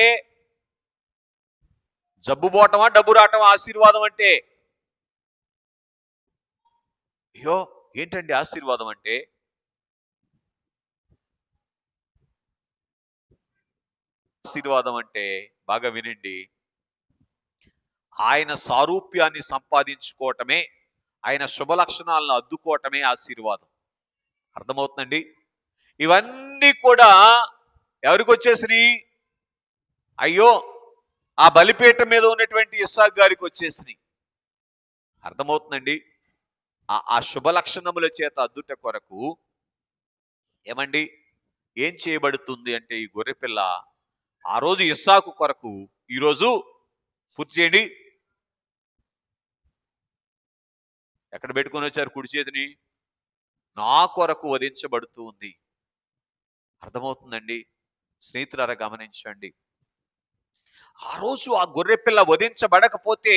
జబ్బుబోటమా, డబ్బు రావటమా ఆశీర్వాదం అంటే? అయ్యో ఏంటండి ఆశీర్వాదం అంటే? ఆశీర్వాదం అంటే బాగా వినండి, ఆయన సారూప్యాన్ని సంపాదించుకోవటమే, ఆయన శుభ లక్షణాలను అద్దుకోవటమే ఆశీర్వాదం. అర్థమవుతుందండి? ఇవన్నీ కూడా ఎవరికి వచ్చేసినాయి? అయ్యో ఆ బలిపీఠ మీద ఉన్నటువంటి ఇస్సాకు గారికి వచ్చేసినాయి. అర్థమవుతుందండి? ఆ శుభ లక్షణముల చేత అద్దుట కొరకు ఏమండి ఏం చేయబడుతుంది అంటే ఈ గొర్రెపిల్ల ఆ రోజు ఇస్సాకు కొరకు ఈరోజు పూర్తి చేయండి. ఎక్కడ పెట్టుకొని వచ్చారు కుడి చేతిని? నా కొరకు వధించబడుతూ ఉంది. అర్థమవుతుందండి? స్నేహితులారా గమనించండి, ఆ రోజు ఆ గొర్రెపిల్ల వధించబడకపోతే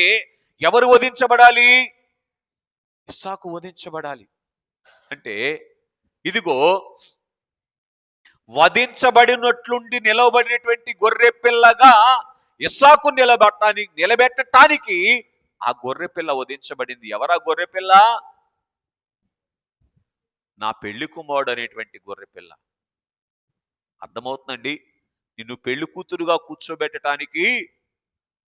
ఎవరు వధించబడాలి? ఇస్సాకు వధించబడాలి. అంటే ఇదిగో వధించబడినట్లుండి నిలవబడినటువంటి గొర్రె పిల్లగా ఇస్సాకు నిలబెట్టడానికి ఆ గొర్రె పిల్ల వధించబడింది. ఎవరా గొర్రె పిల్ల? నా పెళ్లి కుమారుడు అనేటువంటి గొర్రె పిల్ల. అర్థమవుతుందండి? నిన్ను పెళ్లి కూతురుగా కూర్చోబెట్టడానికి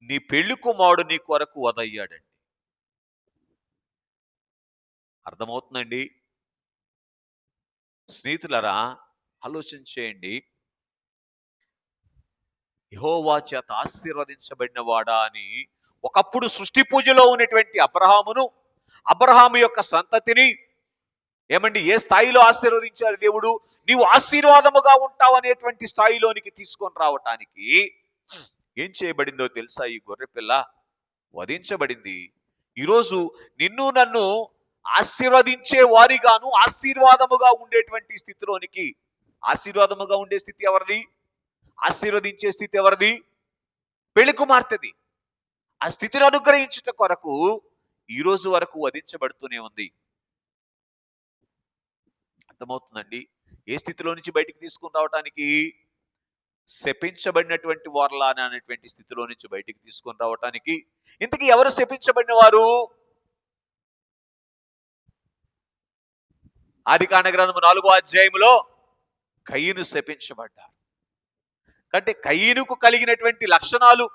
నీ పెళ్లి కుమారుడు నీ కొరకు వధయ్యాడండి. అర్థమవుతుందండి? స్నేహితులరా ఆలోచన చేయండి. యెహోవా చేత ఆశీర్వదించబడిన వాడా అని ఒకప్పుడు సృష్టి పూజలో ఉన్నటువంటి అబ్రహాము యొక్క సంతతిని ఏమండి ఏ స్థాయిలో ఆశీర్వదించారు దేవుడు? నీవు ఆశీర్వాదముగా ఉంటావు అనేటువంటి స్థాయిలోనికి తీసుకొని రావటానికి ఏం చేయబడిందో తెలుసా? ఈ గొర్రెపిల్ల వధించబడింది. ఈరోజు నిన్ను నన్ను ఆశీర్వదించే వారిగాను ఆశీర్వాదముగా ఉండేటువంటి స్థితిలోనికి, ఆశీర్వాదముగా ఉండే స్థితి ఎవరిది? ఆశీర్వదించే స్థితి ఎవరిది? పెళ్లి కుమార్తెది. ఆ స్థితిని అనుగ్రహించుట కొరకు ఈ రోజు వరకు వధించబడుతూనే ఉంది. అర్థమవుతుందండి? ఏ స్థితిలో నుంచి బయటికి తీసుకుని రావటానికి? శపించబడినటువంటి వారలా అనేటువంటి స్థితిలో నుంచి బయటికి తీసుకొని రావటానికి. ఇంతకీ ఎవరు శపించబడిన వారు? ఆదికాండ గ్రంథము 4వ అధ్యాయములో కయీను శపించబడ్డారు. అంటే కయీనుకు కలిగినటువంటి లక్షణాలు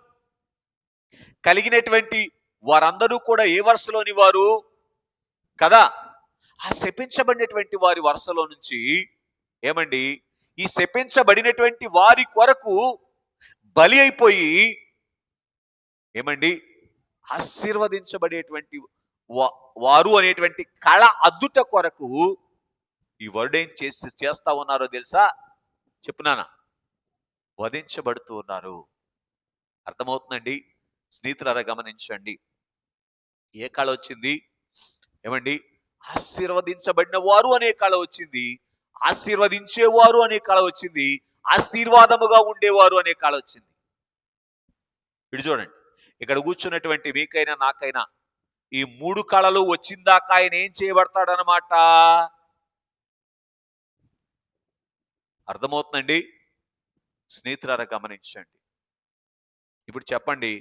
కలిగినటువంటి వారందరూ కూడా ఏ వరుసలోని వారు కదా? ఆ శపించబడినటువంటి వారి వరుసలో నుంచి ఏమండి ఈ శపించబడినటువంటి వారి కొరకు బలి అయిపోయి ఏమండి ఆశీర్వదించబడేటువంటి వారు అనేటువంటి కళ అద్దుట కొరకు ఈ వర్డ్ ఏం చేస్తా ఉన్నారో తెలుసా? చెప్పునానా? వధించబడుతూ ఉన్నారు. అర్థమవుతుందండి? స్నేహితులారా గమనించండి, ఏ కళ వచ్చింది? ఏమండి ఆశీర్వదించబడిన వారు అనే కళ వచ్చింది, ఆశీర్వదించేవారు అనే కళ వచ్చింది, ఆశీర్వాదముగా ఉండేవారు అనే కళ వచ్చింది. ఇటు చూడండి, ఇక్కడ కూర్చున్నటువంటి మీకైనా నాకైనా ఈ 3 కళలు వచ్చిందాకా ఆయన ఏం చేయబడతాడనమాట? అర్థమవుతుందండి? స్నేహితులారా గమనించండి. ఇప్పుడు చెప్పండి,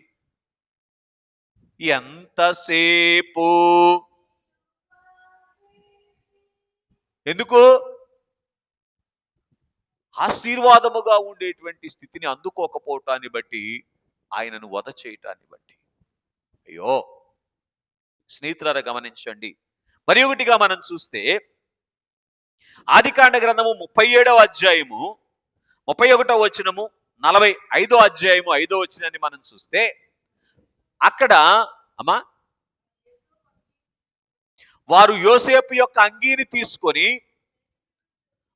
ఎంతసేపు ఎందుకు ఆశీర్వాదముగా ఉండేటువంటి స్థితిని అందుకోకపోవటాన్ని బట్టి, ఆయనను వధ చేయటాన్ని బట్టి. అయ్యో! స్నేహితులారా గమనించండి. మరి ఒకటిగా మనం చూస్తే ఆదికాండ గ్రంథము 37వ అధ్యాయము 31వ వచనము, 45వ అధ్యాయము 5వ వచనాన్ని మనం చూస్తే అక్కడ అమ్మా వారు యోసేపు యొక్క అంగీని తీసుకొని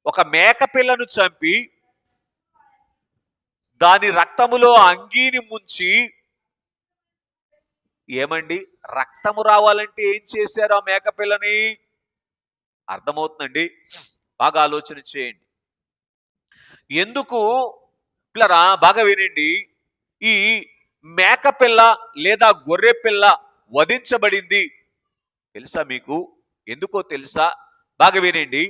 ఒక మేక పిల్లను చంపి దాని రక్తములో అంగీని ముంచి, ఏమండి రక్తము రావాలంటే ఏం చేశారు ఆ మేక పిల్లని? అర్థమవుతుందండి? బాగా ఆలోచన చేయండి. ఎందుకు పిల్లరా బాగా వినండి, ఈ మేక పిల్ల లేదా గొర్రె పిల్ల వధించబడింది తెలుసా మీకు? ఎందుకో తెలుసా? బాగా వినండి.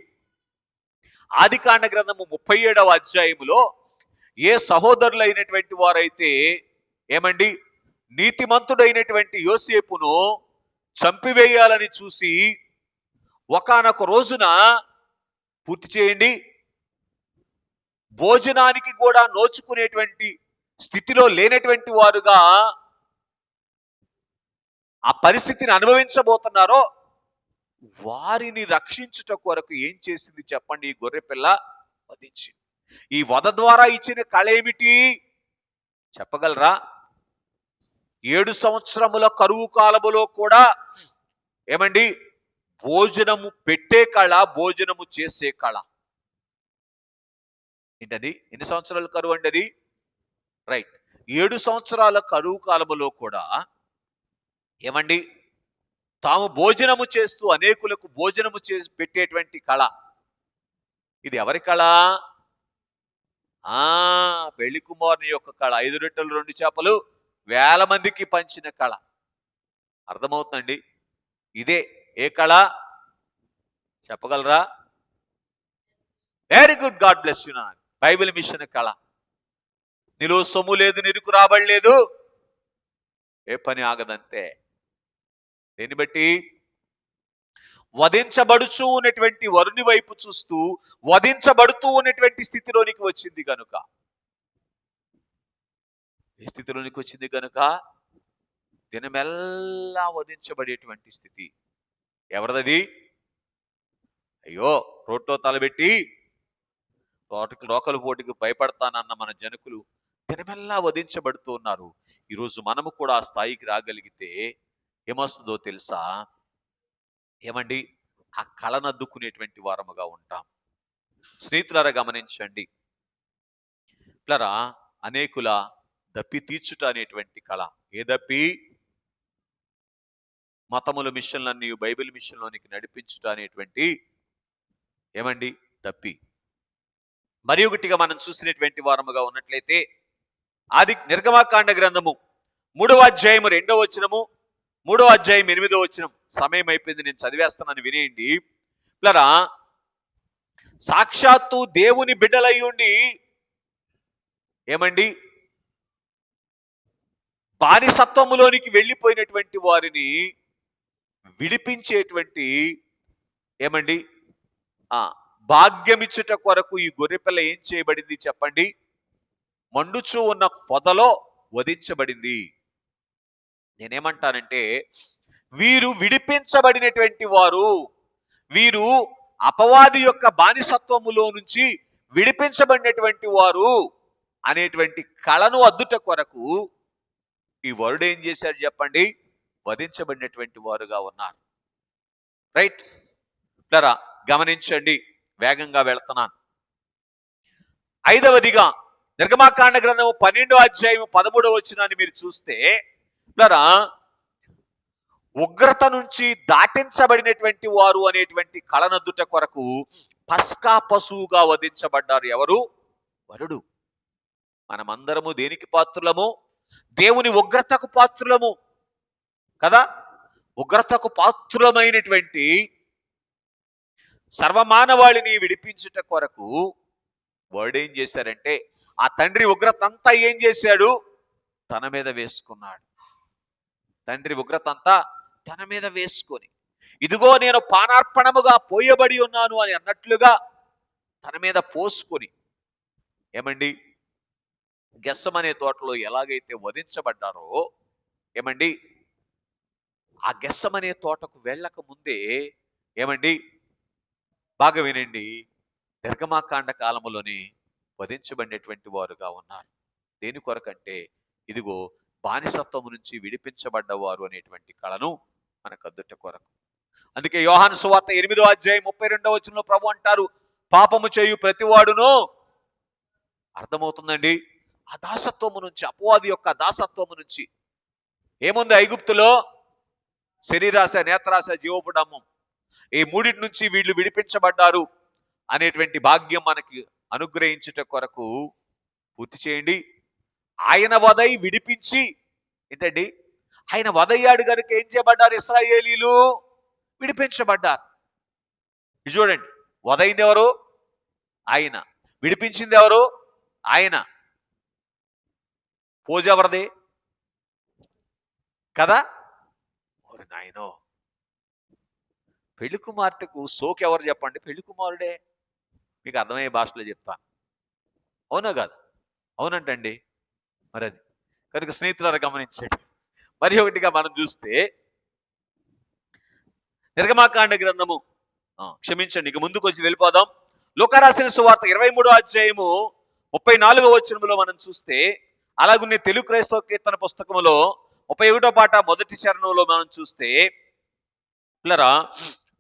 ఆదికాండ గ్రంథము 37వ అధ్యాయములో ఏ సహోదరులైనటువంటి వారైతే ఏమండి నీతిమంతుడైనటువంటి యోసేపును చంపివేయాలని చూసి ఒకానొక రోజున పూర్తి చేయండి, భోజనానికి కూడా నోచుకునేటువంటి స్థితిలో లేనటువంటి వారుగా ఆ పరిస్థితిని అనుభవించబోతున్నారో వారిని రక్షించుట కొరకు ఏం చేసింది చెప్పండి? ఈ గొర్రెపిల్ల వధించింది. ఈ వధ ద్వారా ఇచ్చిన కళ ఏమిటి చెప్పగలరా? 7 సంవత్సరముల కరువు కాలములో కూడా ఏమండి భోజనము పెట్టే కళ, భోజనము చేసే కళ. ఏంటది? ఎన్ని సంవత్సరాల కరువు అండి అది? రైట్. 7 సంవత్సరాల కరువు కాలములో కూడా ఏమండి తాము భోజనము చేస్తూ అనేకులకు భోజనము చేసి పెట్టేటువంటి కళ. ఇది ఎవరి కళ? పెళ్లి కుమారుని యొక్క కళ. 5 రొట్టెలు 2 చేపలు 1000 మందికి పంచిన కళ. అర్థమవుతుందండి? ఇదే ఏ కళ చెప్పగలరా? Very good, God bless you. Bible mission కళ. నిలువ సొమ్ము లేదు, నిరుకు రాబడలేదు, ఏ పని ఆగదంతే. దేన్ని బట్టి? వధించబడుచు ఉన్నటువంటి వరుని వైపు చూస్తూ వధించబడుతూ ఉన్నటువంటి స్థితిలోనికి వచ్చింది కనుక. ఏ స్థితిలోనికి వచ్చింది కనుక? దినమెల్లా వధించబడేటువంటి స్థితి. ఎవరిదది? అయ్యో రోడ్లో తలబెట్టి రోకలు పోటీకి భయపడతానన్న మన జనకులు దినమెల్లా వధించబడుతూ ఉన్నారు. ఈరోజు మనము కూడా ఆ స్థాయికి రాగలిగితే ఏమొస్తుందో తెలుసా? ఏమండి ఆ కళనద్దుకునేటువంటి వారముగా ఉంటాం. స్నేహితులారా గమనించండి. పిల్లరా అనేకుల దప్పి తీర్చుట అనేటువంటి కళ. ఏ దప్పి? మతముల మిషన్లన్నీ బైబిల్ మిషన్లోనికి నడిపించుట అనేటువంటి ఏమండి దప్పి. మరి ఒకటిగా మనం చూసినటువంటి వారముగా ఉన్నట్లయితే ఆది నిర్గమకాండ గ్రంథము 3వ అధ్యాయము 2వ వచనము, 3వ అధ్యాయం 8వ వచనం. సమయం అయిపోయింది, నేను చదివేస్తానని వినేయండి. పిల్లరా సాక్షాత్తు దేవుని బిడ్డలై ఉండి ఏమండి బానిసత్వములోనికి వెళ్ళిపోయినటువంటి వారిని విడిపించేటువంటి ఏమండి భాగ్యమిచ్చుట కొరకు ఈ గొర్రెపిల్ల ఏం చేయబడింది చెప్పండి? మండుచూ ఉన్న పొదలో వధించబడింది. నేనేమంటానంటే వీరు విడిపించబడినటువంటి వారు, వీరు అపవాది యొక్క బానిసత్వములో నుంచి విడిపించబడినటువంటి వారు అనేటువంటి కళను అద్దుట కొరకు ఈ వరుడు ఏం చేశాడు చెప్పండి? వధించబడినటువంటి వారుగా ఉన్నారు. రైట్ ప్లరా గమనించండి, వేగంగా వెళ్తున్నాను. 5వదిగా నిర్గమకాండ గ్రంథము 12వ అధ్యాయం 13వ వచనాన్ని మీరు చూస్తే ప్లరా ఉగ్రత నుంచి దాటించబడినటువంటి వారు అనేటువంటి కళనద్దుట కొరకు పస్కా పశువుగా వధించబడ్డారు. ఎవరు? వరుడు. మనమందరము దేనికి పాత్రులము? దేవుని ఉగ్రతకు పాత్రులము కదా. ఉగ్రతకు పాత్రులమైనటువంటి, 'సర్వమానవాళిని' విడిపించుట కొరకు వాడు ఏం చేశారంటే ఆ తండ్రి ఉగ్రత అంతా ఏం చేశాడు? తన మీద వేసుకున్నాడు. తండ్రి ఉగ్రత అంతా తన మీద వేసుకొని, ఇదిగో నేను పానార్పణముగా పోయబడి ఉన్నాను అని అన్నట్లుగా తన మీద పోసుకొని, ఏమండి, గెస్సమనే తోటలో ఎలాగైతే వధించబడ్డారో, ఏమండి, ఆ గెస్సమనే తోటకు వెళ్ళక ముందే, ఏమండి, బాగా వినండి, నిర్గమాకాండ కాలములోని వధించబడినటువంటి వారుగా ఉన్నారు. దేని కొరకంటే ఇదిగో బానిసత్వము నుంచి విడిపించబడ్డవారు అనేటువంటి కళను మనకు అద్దుట కొరకు. అందుకే యోహాను సువార్త 8వ అధ్యాయం 32వ వచనంలో ప్రభు అంటారు, పాపము చేయు ప్రతివాడును, అర్థమవుతుందండి, ఆ దాసత్వము నుంచి, అపవాది యొక్క దాసత్వము నుంచి. ఏముంది ఐగుప్తులో? శరీరాశ, నేత్రాశ, జీవపుడమ్మం, ఈ మూడింటి నుంచి వీళ్ళు విడిపించబడ్డారు అనేటువంటి భాగ్యం మనకి అనుగ్రహించుట కొరకు పూర్తి చేయండి. ఆయన వదై విడిపించి, ఏంటండి, ఆయన వదయ్యాడు కనుక ఏం చేయబడ్డారు? ఇశ్రాయేలీలు విడిపించబడ్డారు. ఇది చూడండి, వదైంది ఎవరు? ఆయన. విడిపించింది ఎవరు? ఆయన. పూజ ఎవరిది కదా? ఓరి నాయనో, పెళ్లి కుమార్తెకు సోకు ఎవరు చెప్పండి? పెళ్లి కుమారుడే. మీకు అర్థమయ్యే భాషలో చెప్తాను. అవునా కాదు? అవునంటండి. మరి అది కనుక స్నేహితులారా గమనించండి. మరి ఒకటిగా మనం చూస్తే నిర్గమాకాండ గ్రంథము, క్షమించండి, ఇక ముందుకు వచ్చి వెళ్ళిపోదాం. లూకా రాసిన సువార్త 23వ అధ్యాయము 34వ వచనములో మనం చూస్తే, అలాగే తెలుగు క్రైస్తవ కీర్తన పుస్తకములో 31వ పాట మొదటి చరణంలో మనం చూస్తే, పిల్లరా,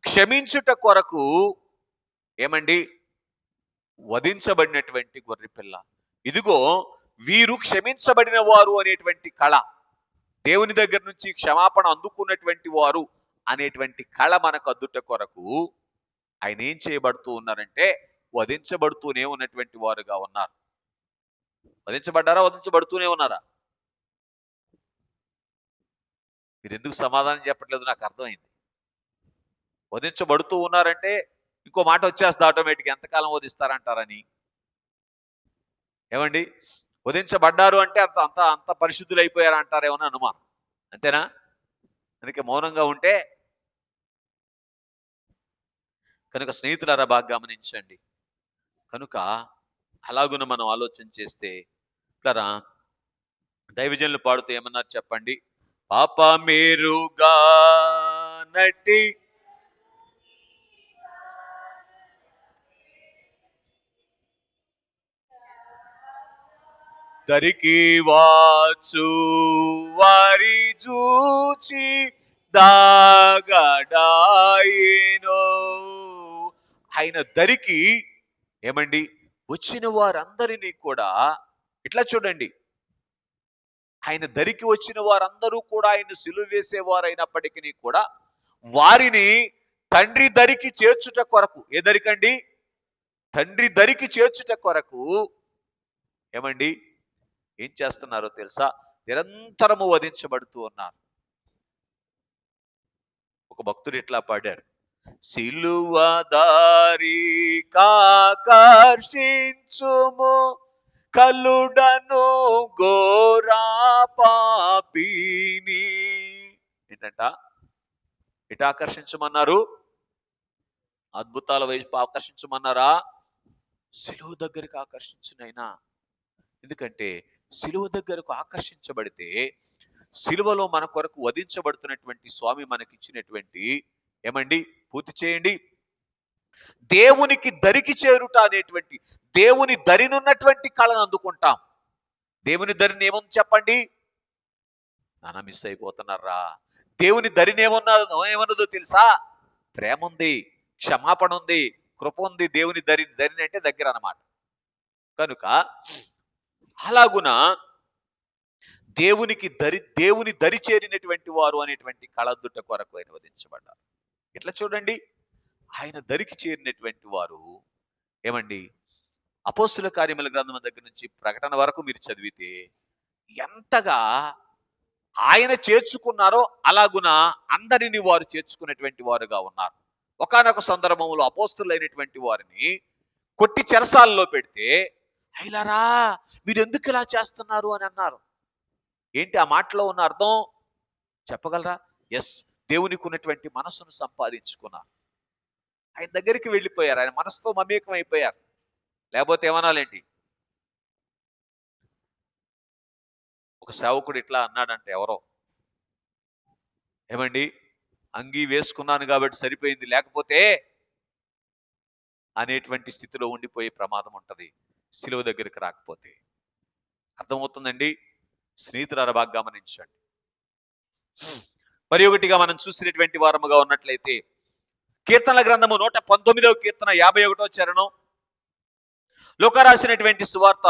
క్షమించుట కొరకు, ఏమండి, వధించబడినటువంటి గొర్రెపిల్ల, ఇదిగో వీరు క్షమించబడిన వారు అనేటువంటి కళ, దేవుని దగ్గర నుంచి క్షమాపణ అందుకున్నటువంటి వారు అనేటువంటి కళ మనకు అద్దుట కొరకు ఆయన ఏం చేయబడుతూ ఉన్నారంటే వధించబడుతూనే ఉన్నటువంటి వారుగా ఉన్నారు. వధించబడ్డారా? వధించబడుతూనే ఉన్నారా? మీరు ఎందుకు సమాధానం చెప్పట్లేదు నాకు అర్థమైంది. వధించబడుతూ ఉన్నారంటే ఇంకో మాట వచ్చేస్తుంది ఆటోమేటిక్గా, ఎంతకాలం వధిస్తారంటారని. ఏమండి, వధించబడ్డారు అంటే అంత అంత అంత పరిశుద్ధులు అయిపోయారు అంటారేమో అనుమానం. అంతేనా? అందుకే మౌనంగా ఉంటే. కనుక స్నేహితులారా బాగా గమనించండి. కనుక అలాగున మనం ఆలోచన చేస్తే, ఇట్లా దైవజనులు పాడుతూ ఏమన్నారు చెప్పండి? పాప మేరుగా నటి దరికి వాచు వారి చూచి దాగడాయినో. ఆయన దరికి, ఏమండి, వచ్చిన వారందరినీ కూడా, ఇట్లా చూడండి, ఆయన దరికి వచ్చిన వారందరూ కూడా ఆయన సిలువ వేసేవారైనప్పటికీ కూడా వారిని తండ్రి దరికి చేర్చుట కొరకు, ఏ దరికండి? తండ్రి దరికి చేర్చుట కొరకు, ఏమండి, ఏం చేస్తున్నారో తెలుసా? నిరంతరము వధించబడుతూ ఉన్నారు. ఒక భక్తుడు ఇట్లా పాడారు, సిలువ దారి కాకర్షించుము కలుడను గోరా పాపిని. ఏంటంట? ఇటు ఆకర్షించమన్నారు? అద్భుతాల వైపు ఆకర్షించమన్నారా? సిలువ దగ్గరికి ఆకర్షించునైనా. ఎందుకంటే సిలువ దగ్గరకు ఆకర్షించబడితే, సిలువలో మన కొరకు వధించబడుతున్నటువంటి స్వామి మనకిచ్చినటువంటి, ఏమండి, పూర్తి చేయండి, దేవునికి దరికి చేరుట అనేటువంటి, దేవుని దరినున్నటువంటి కళను అందుకుంటాం. దేవుని దరిని ఏముంది చెప్పండి? నాన్న మిస్ అయిపోతున్నారా? దేవుని దరిని ఏమన్నదో తెలుసా? ప్రేమ ఉంది, క్షమాపణ ఉంది, కృప ఉంది. దేవుని దరిని అంటే దగ్గర అన్నమాట. కనుక అలాగున దేవుని దరి చేరినటువంటి వారు అనేటువంటి కళద్దుట కొరకు ఆయన వధించబడ్డారు. ఇట్లా చూడండి, ఆయన దరికి చేరినటువంటి వారు, ఏమండి, అపోస్తుల కార్యముల గ్రంథం దగ్గర నుంచి ప్రకటన వరకు మీరు చదివితే ఎంతగా ఆయన చేర్చుకున్నారో అలాగున అందరిని వారు చేర్చుకున్నటువంటి వారుగా ఉన్నారు. ఒకానొక సందర్భంలో అపోస్తులైనటువంటి వారిని కొట్టి చెరసాలలో పెడితే అయిలారా మీరు ఎందుకు ఇలా చేస్తున్నారు అని అన్నారు. ఏంటి ఆ మాటలో ఉన్న అర్థం చెప్పగలరా? ఎస్, దేవునికి ఉన్నటువంటి మనసును సంపాదించుకున్నారు. ఆయన దగ్గరికి వెళ్ళిపోయారు, ఆయన మనసుతో మమేకం అయిపోయారు. లేకపోతే ఏమనాలేంటి? ఒక సేవకుడు ఇట్లా అన్నాడంటే ఎవరో, ఏమండి అంగీ వేసుకున్నాను కాబట్టి సరిపోయింది, లేకపోతే అనేటువంటి స్థితిలో ఉండిపోయే ప్రమాదం ఉంటది సిలువ దగ్గరికి రాకపోతే. అర్థమవుతుందండి? స్నేహితులారా బాగా గమనించండి. మరి ఒకటిగా మనం చూసినటువంటి వారముగా ఉన్నట్లయితే కీర్తనల గ్రంథము 119వ కీర్తన 51వ చరణం, లూకా రాసినటువంటి సువార్త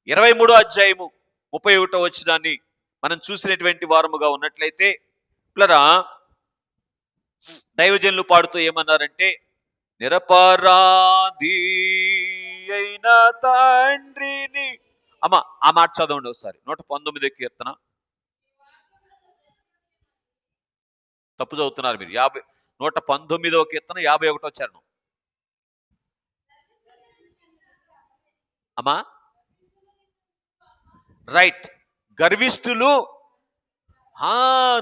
23వ అధ్యాయము 31వ వచనాన్ని మనం చూసినటువంటి వారముగా ఉన్నట్లయితే పిల్లరా దైవజనులు పాడుతూ ఏమన్నారంటే, నిరపరాధి అయిన తండ్రిని. అమ్మా ఆ మాట చదవండి ఒకసారి. 119వ కీర్తన. తప్పు చదువుతున్నారు మీరు. 119వ కీర్తన 51వ చరణం. అమ్మా రైట్. గర్విష్ఠులు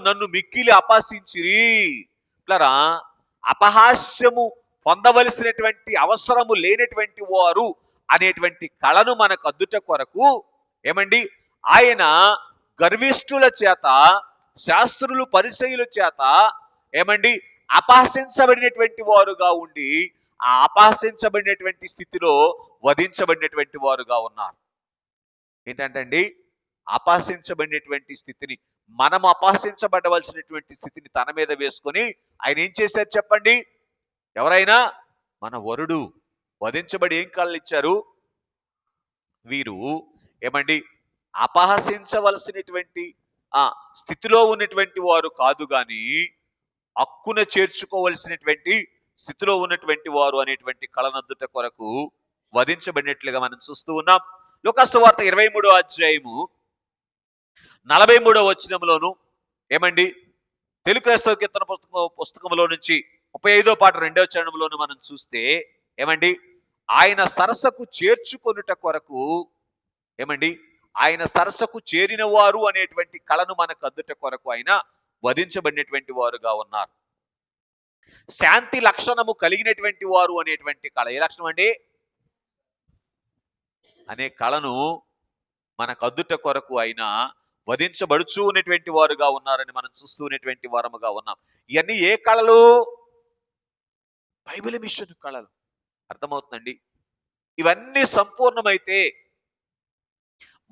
నన్ను మిక్కిలి అపహసించిరి. పిల్లరా అపహాస్యము పొందవలసినటువంటి అవసరము లేనటువంటి వారు అనేటువంటి కళను మనకు అద్దుట కొరకు ఏమండి ఆయన గర్విష్ఠుల చేత, శాస్త్రులు పరిసయ్యుల చేత ఏమండి అపహసించబడినటువంటి వారుగా ఉండి ఆ అపహసించబడినటువంటి స్థితిలో వధించబడినటువంటి వారుగా ఉన్నారు. ఏంటంటే అండి, అపహసించబడినటువంటి స్థితిని, మనం అపహసించబడవలసినటువంటి స్థితిని తన మీద వేసుకొని ఆయన ఏం చేశారు చెప్పండి? ఎవరైనా మన వరుడు వధించబడి ఏం కళ్ళు ఇచ్చారు? వీరు ఏమండి అపహసించవలసినటువంటి స్థితిలో ఉన్నటువంటి వారు కాదు గాని హక్కున చేర్చుకోవలసినటువంటి స్థితిలో ఉన్నటువంటి వారు అనేటువంటి కళనద్దుట కొరకు వధించబడినట్లుగా మనం చూస్తూ ఉన్నాం. లూకా సువార్త 23వ అధ్యాయము 43వ వచనంలోను ఏమండి తెలుగు క్రైస్తవ కీర్తన పుస్తకంలో నుంచి 35వ పాట 2వ చరణంలోను మనం చూస్తే ఏమండి ఆయన సరసకు చేర్చుకొనుట కొరకు ఏమండి ఆయన సరసకు చేరిన వారు అనేటువంటి కళను మనకు అద్దుట కొరకు ఆయన వధించబడినటువంటి వారుగా ఉన్నారు. శాంతి లక్షణము కలిగినటువంటి వారు అనేటువంటి కళ. ఏ లక్షణం అండి? అనే కళను మనకు అద్దుట కొరకు ఆయన వధించబడుచు ఉన్నటువంటి వారుగా ఉన్నారని మనం చూస్తూ ఉన్నటువంటి వారముగా ఉన్నాం. ఇవన్నీ ఏ కళలు? బైబిల్ మిషన్ కళలు. అర్థమవుతుందండి? ఇవన్నీ సంపూర్ణమైతే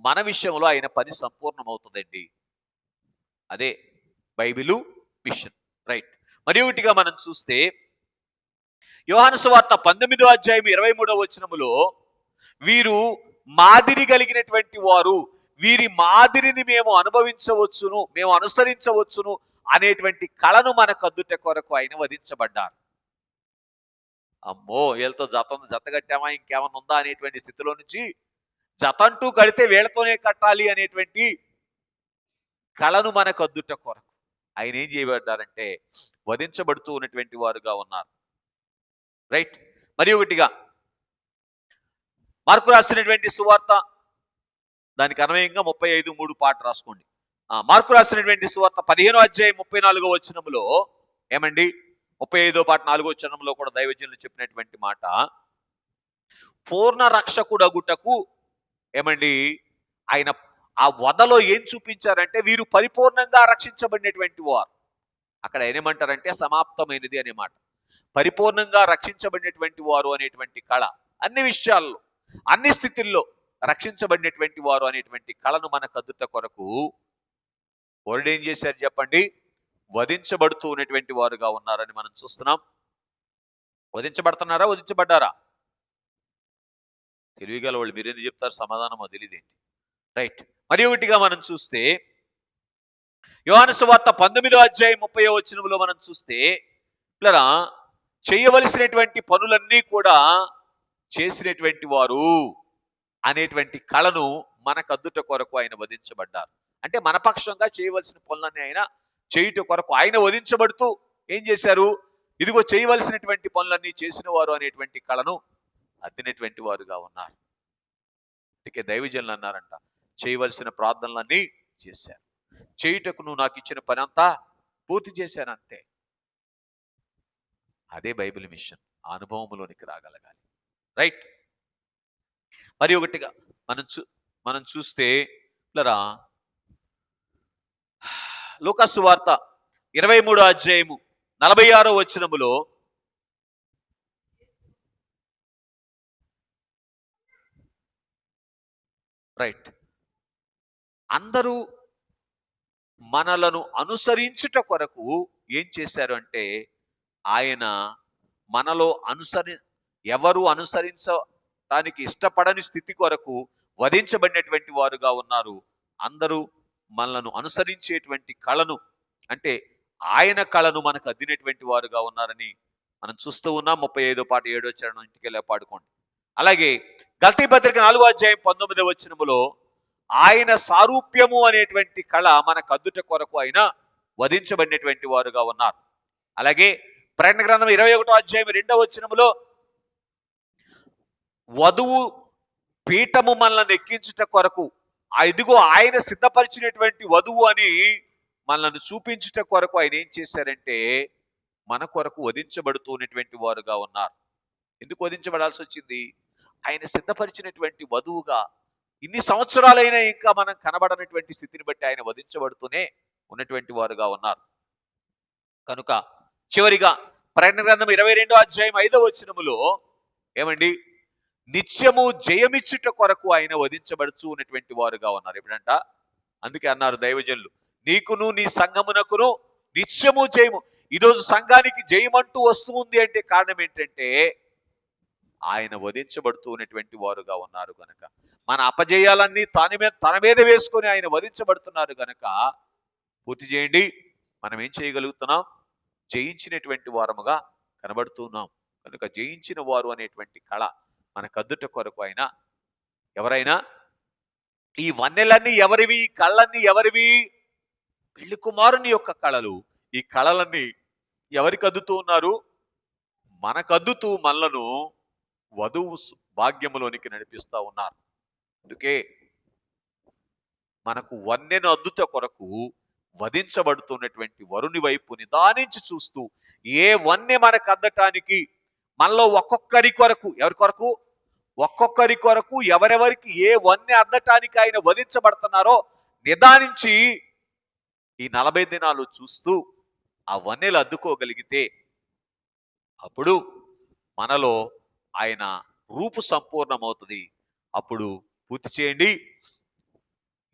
మన విషయంలో ఆయన పని సంపూర్ణమవుతుందండి. అదే బైబిలు మిషన్. రైట్. మరి ఒకటిగా మనం చూస్తే యోహాను సువార్త 19వ అధ్యాయం 23వ వచనములో వీరు మాదిరి కలిగినటువంటి వారు, వీరి మాదిరిని మేము అనుభవించవచ్చును, మేము అనుసరించవచ్చును అనేటువంటి కళను మనకు అద్దుట కొరకు ఆయన వధించబడ్డారు. అమ్మో వీళ్ళతో జతగట్టామా ఇంకేమన్నా ఉందా అనేటువంటి స్థితిలో నుంచి జతంటూ కడితే వీళ్ళతోనే కట్టాలి అనేటువంటి కళను మనకు అద్దుట కొరకు ఆయన ఏం చేయబడ్డారంటే వధించబడుతూ ఉన్నటువంటి వారుగా ఉన్నారు. రైట్. మరి ఒకటిగా మార్కు రాసినటువంటి సువార్త దానికి అన్వయంగా 35:3 పాట రాసుకోండి. మార్కు రాసినటువంటి సువార్త 15వ అధ్యాయం 34వ వచనంలో ఏమండి 35వ పాట 4వ వచనంలో కూడా దైవజనులు చెప్పినటువంటి మాట, పూర్ణ రక్షకుడగుటకు ఏమండి ఆయన ఆ వధలో ఏం చూపించారంటే వీరు పరిపూర్ణంగా రక్షించబడినటువంటి వారు. అక్కడ ఏమంటారంటే సమాప్తమైనది అనే మాట. పరిపూర్ణంగా రక్షించబడినటువంటి వారు అనేటువంటి కళ, అన్ని విషయాల్లో అన్ని స్థితుల్లో రక్షించబడినటువంటి వారు అనేటువంటి కళను మనకు అద్దుట కొరకు వరుడు ఏం చేశారు చెప్పండి? వధించబడుతూ ఉన్నటువంటి వారుగా ఉన్నారని మనం చూస్తున్నాం. వధించబడుతున్నారా? వధించబడ్డారా? తెలివిగల వాళ్ళు మీరేందుకు చెప్తారు? సమాధానం తెలియదేంటి? రైట్. మరి ఒకటిగా మనం చూస్తే యోహాను సువార్త 19వ అధ్యాయం 30వ వచనంలో మనం చూస్తే పిల్లరా చేయవలసినటువంటి పనులన్నీ కూడా చేసినటువంటి వారు అనేటువంటి కళను మనకు అద్దుట కొరకు ఆయన వధించబడ్డారు. అంటే మన పక్షంగా చేయవలసిన పనులన్నీ ఆయన చేయుట కొరకు ఆయన వధించబడుతూ ఏం చేశారు? ఇదిగో చేయవలసినటువంటి పనులన్నీ చేసిన వారు అనేటువంటి కళను అద్దినటువంటి వారుగా ఉన్నారు. అందుకే దైవజనులు అన్నారంట, చేయవలసిన ప్రార్థనలన్నీ చేశాను, చేయుటకు నువ్వు నాకు ఇచ్చిన పని అంతా పూర్తి చేశాను అంతే. అదే బైబిల్ మిషన్. ఆ అనుభవంలోనికి రాగలగాలి. రైట్. మరి ఒకటిగా మనం చూస్తే లరా లూకాసు వార్త 23వ అధ్యాయము 46వ వచనములో రైట్, అందరూ మనలను అనుసరించుట కొరకు ఏం చేశారు అంటే, ఆయన మనలో ఎవరు అనుసరించడానికి ఇష్టపడని స్థితి కొరకు వధించబడినటువంటి వారుగా ఉన్నారు. అందరూ మనలను అనుసరించేటువంటి కళను, అంటే ఆయన కళను మనకు అద్దినటువంటి వారుగా ఉన్నారని మనం చూస్తూ ఉన్నాం. 35వ పాట 7వ చరణం ఇంటికి వెళ్ళా పాడుకోండి. అలాగే గలతీ పత్రిక 4వ అధ్యాయం 19వ వచనములో ఆయన సారూప్యము అనేటువంటి కళ మనకు అద్దుట కొరకు ఆయన వధించబడినటువంటి వారుగా ఉన్నారు. అలాగే ప్రకటన గ్రంథం 21వ అధ్యాయం 2వ వచనములో వధువు పీఠము మనల్ని ఎక్కించుట కొరకు, ఇదిగో ఆయన సిద్ధపరిచినటువంటి వధువు అని మనల్ని చూపించుట కొరకు ఆయన ఏం చేశారంటే, మన కొరకు వధించబడుతున్నటువంటి వారుగా ఉన్నారు. ఎందుకు వధించబడాల్సి వచ్చింది? ఆయన సిద్ధపరిచినటువంటి వధువుగా ఇన్ని సంవత్సరాలైనా ఇంకా మనం కనబడనటువంటి స్థితిని బట్టి ఆయన వధించబడుతూనే ఉన్నటువంటి వారుగా ఉన్నారు. కనుక చివరిగా ప్రకటన గ్రంథం 22వ అధ్యాయం 5వ వచనములో ఏమండి, నిత్యము జయమిచ్చుట కొరకు ఆయన వధించబడుచు ఉన్నటువంటి వారుగా ఉన్నారు. ఎప్పుడంట? అందుకే అన్నారు దైవజనులు, నీకును నీ సంఘమునకును నిత్యము జయము. ఈరోజు సంఘానికి జయమంటూ వస్తూ ఉంది అంటే కారణం ఏంటంటే, ఆయన వధించబడుతూ ఉన్నటువంటి వారుగా ఉన్నారు గనక. మన అపజయాలన్నీ తన మీద వేసుకొని ఆయన వధించబడుతున్నారు గనక పూర్తి చేయండి. మనం ఏం చేయగలుగుతున్నాం? జయించినటువంటి వారముగా కనబడుతున్నాం. కనుక జయించిన వారు అనేటువంటి కళ మన కద్దుట కొరకు ఎవరైనా ఈ వన్నెలన్నీ ఎవరివి? ఈ కళ్ళన్నీ ఎవరివి? పెళ్లి కుమారుని యొక్క కళలు. ఈ కళలన్నీ ఎవరికి అద్దుతూ ఉన్నారు? మనకద్దుతూ మనలను వధువు భాగ్యములోనికి నడిపిస్తా ఉన్నారు. అందుకే మనకు వన్నెను అద్దుట కొరకు వధించబడుతున్నటువంటి వరుని వైపు నిదానించి చూస్తూ, ఏ వన్నె మనకు అందటానికి మనలో ఒక్కొక్కరి కొరకు, ఎవరి కొరకు? ఒక్కొక్కరి కొరకు ఎవరెవరికి ఏ వన్నె అందటానికి ఆయన వధించబడుతున్నారో నిదానించి ఈ 40 దినాలు చూస్తూ ఆ వన్నెలు అద్దుకోగలిగితే అప్పుడు మనలో ఆయన రూపు సంపూర్ణమవుతుంది. అప్పుడు పూర్తి చేయండి,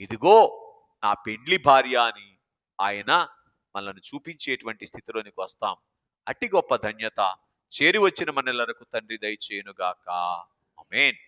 ఇదిగో నా పెండ్లి భార్య అని ఆయన మనల్ని చూపించేటువంటి స్థితిలోనికి వస్తాం. అట్టి గొప్ప ధన్యత చేరి వచ్చిన మనలకు తండ్రి దయచేయునుగాక. ఆమేన్.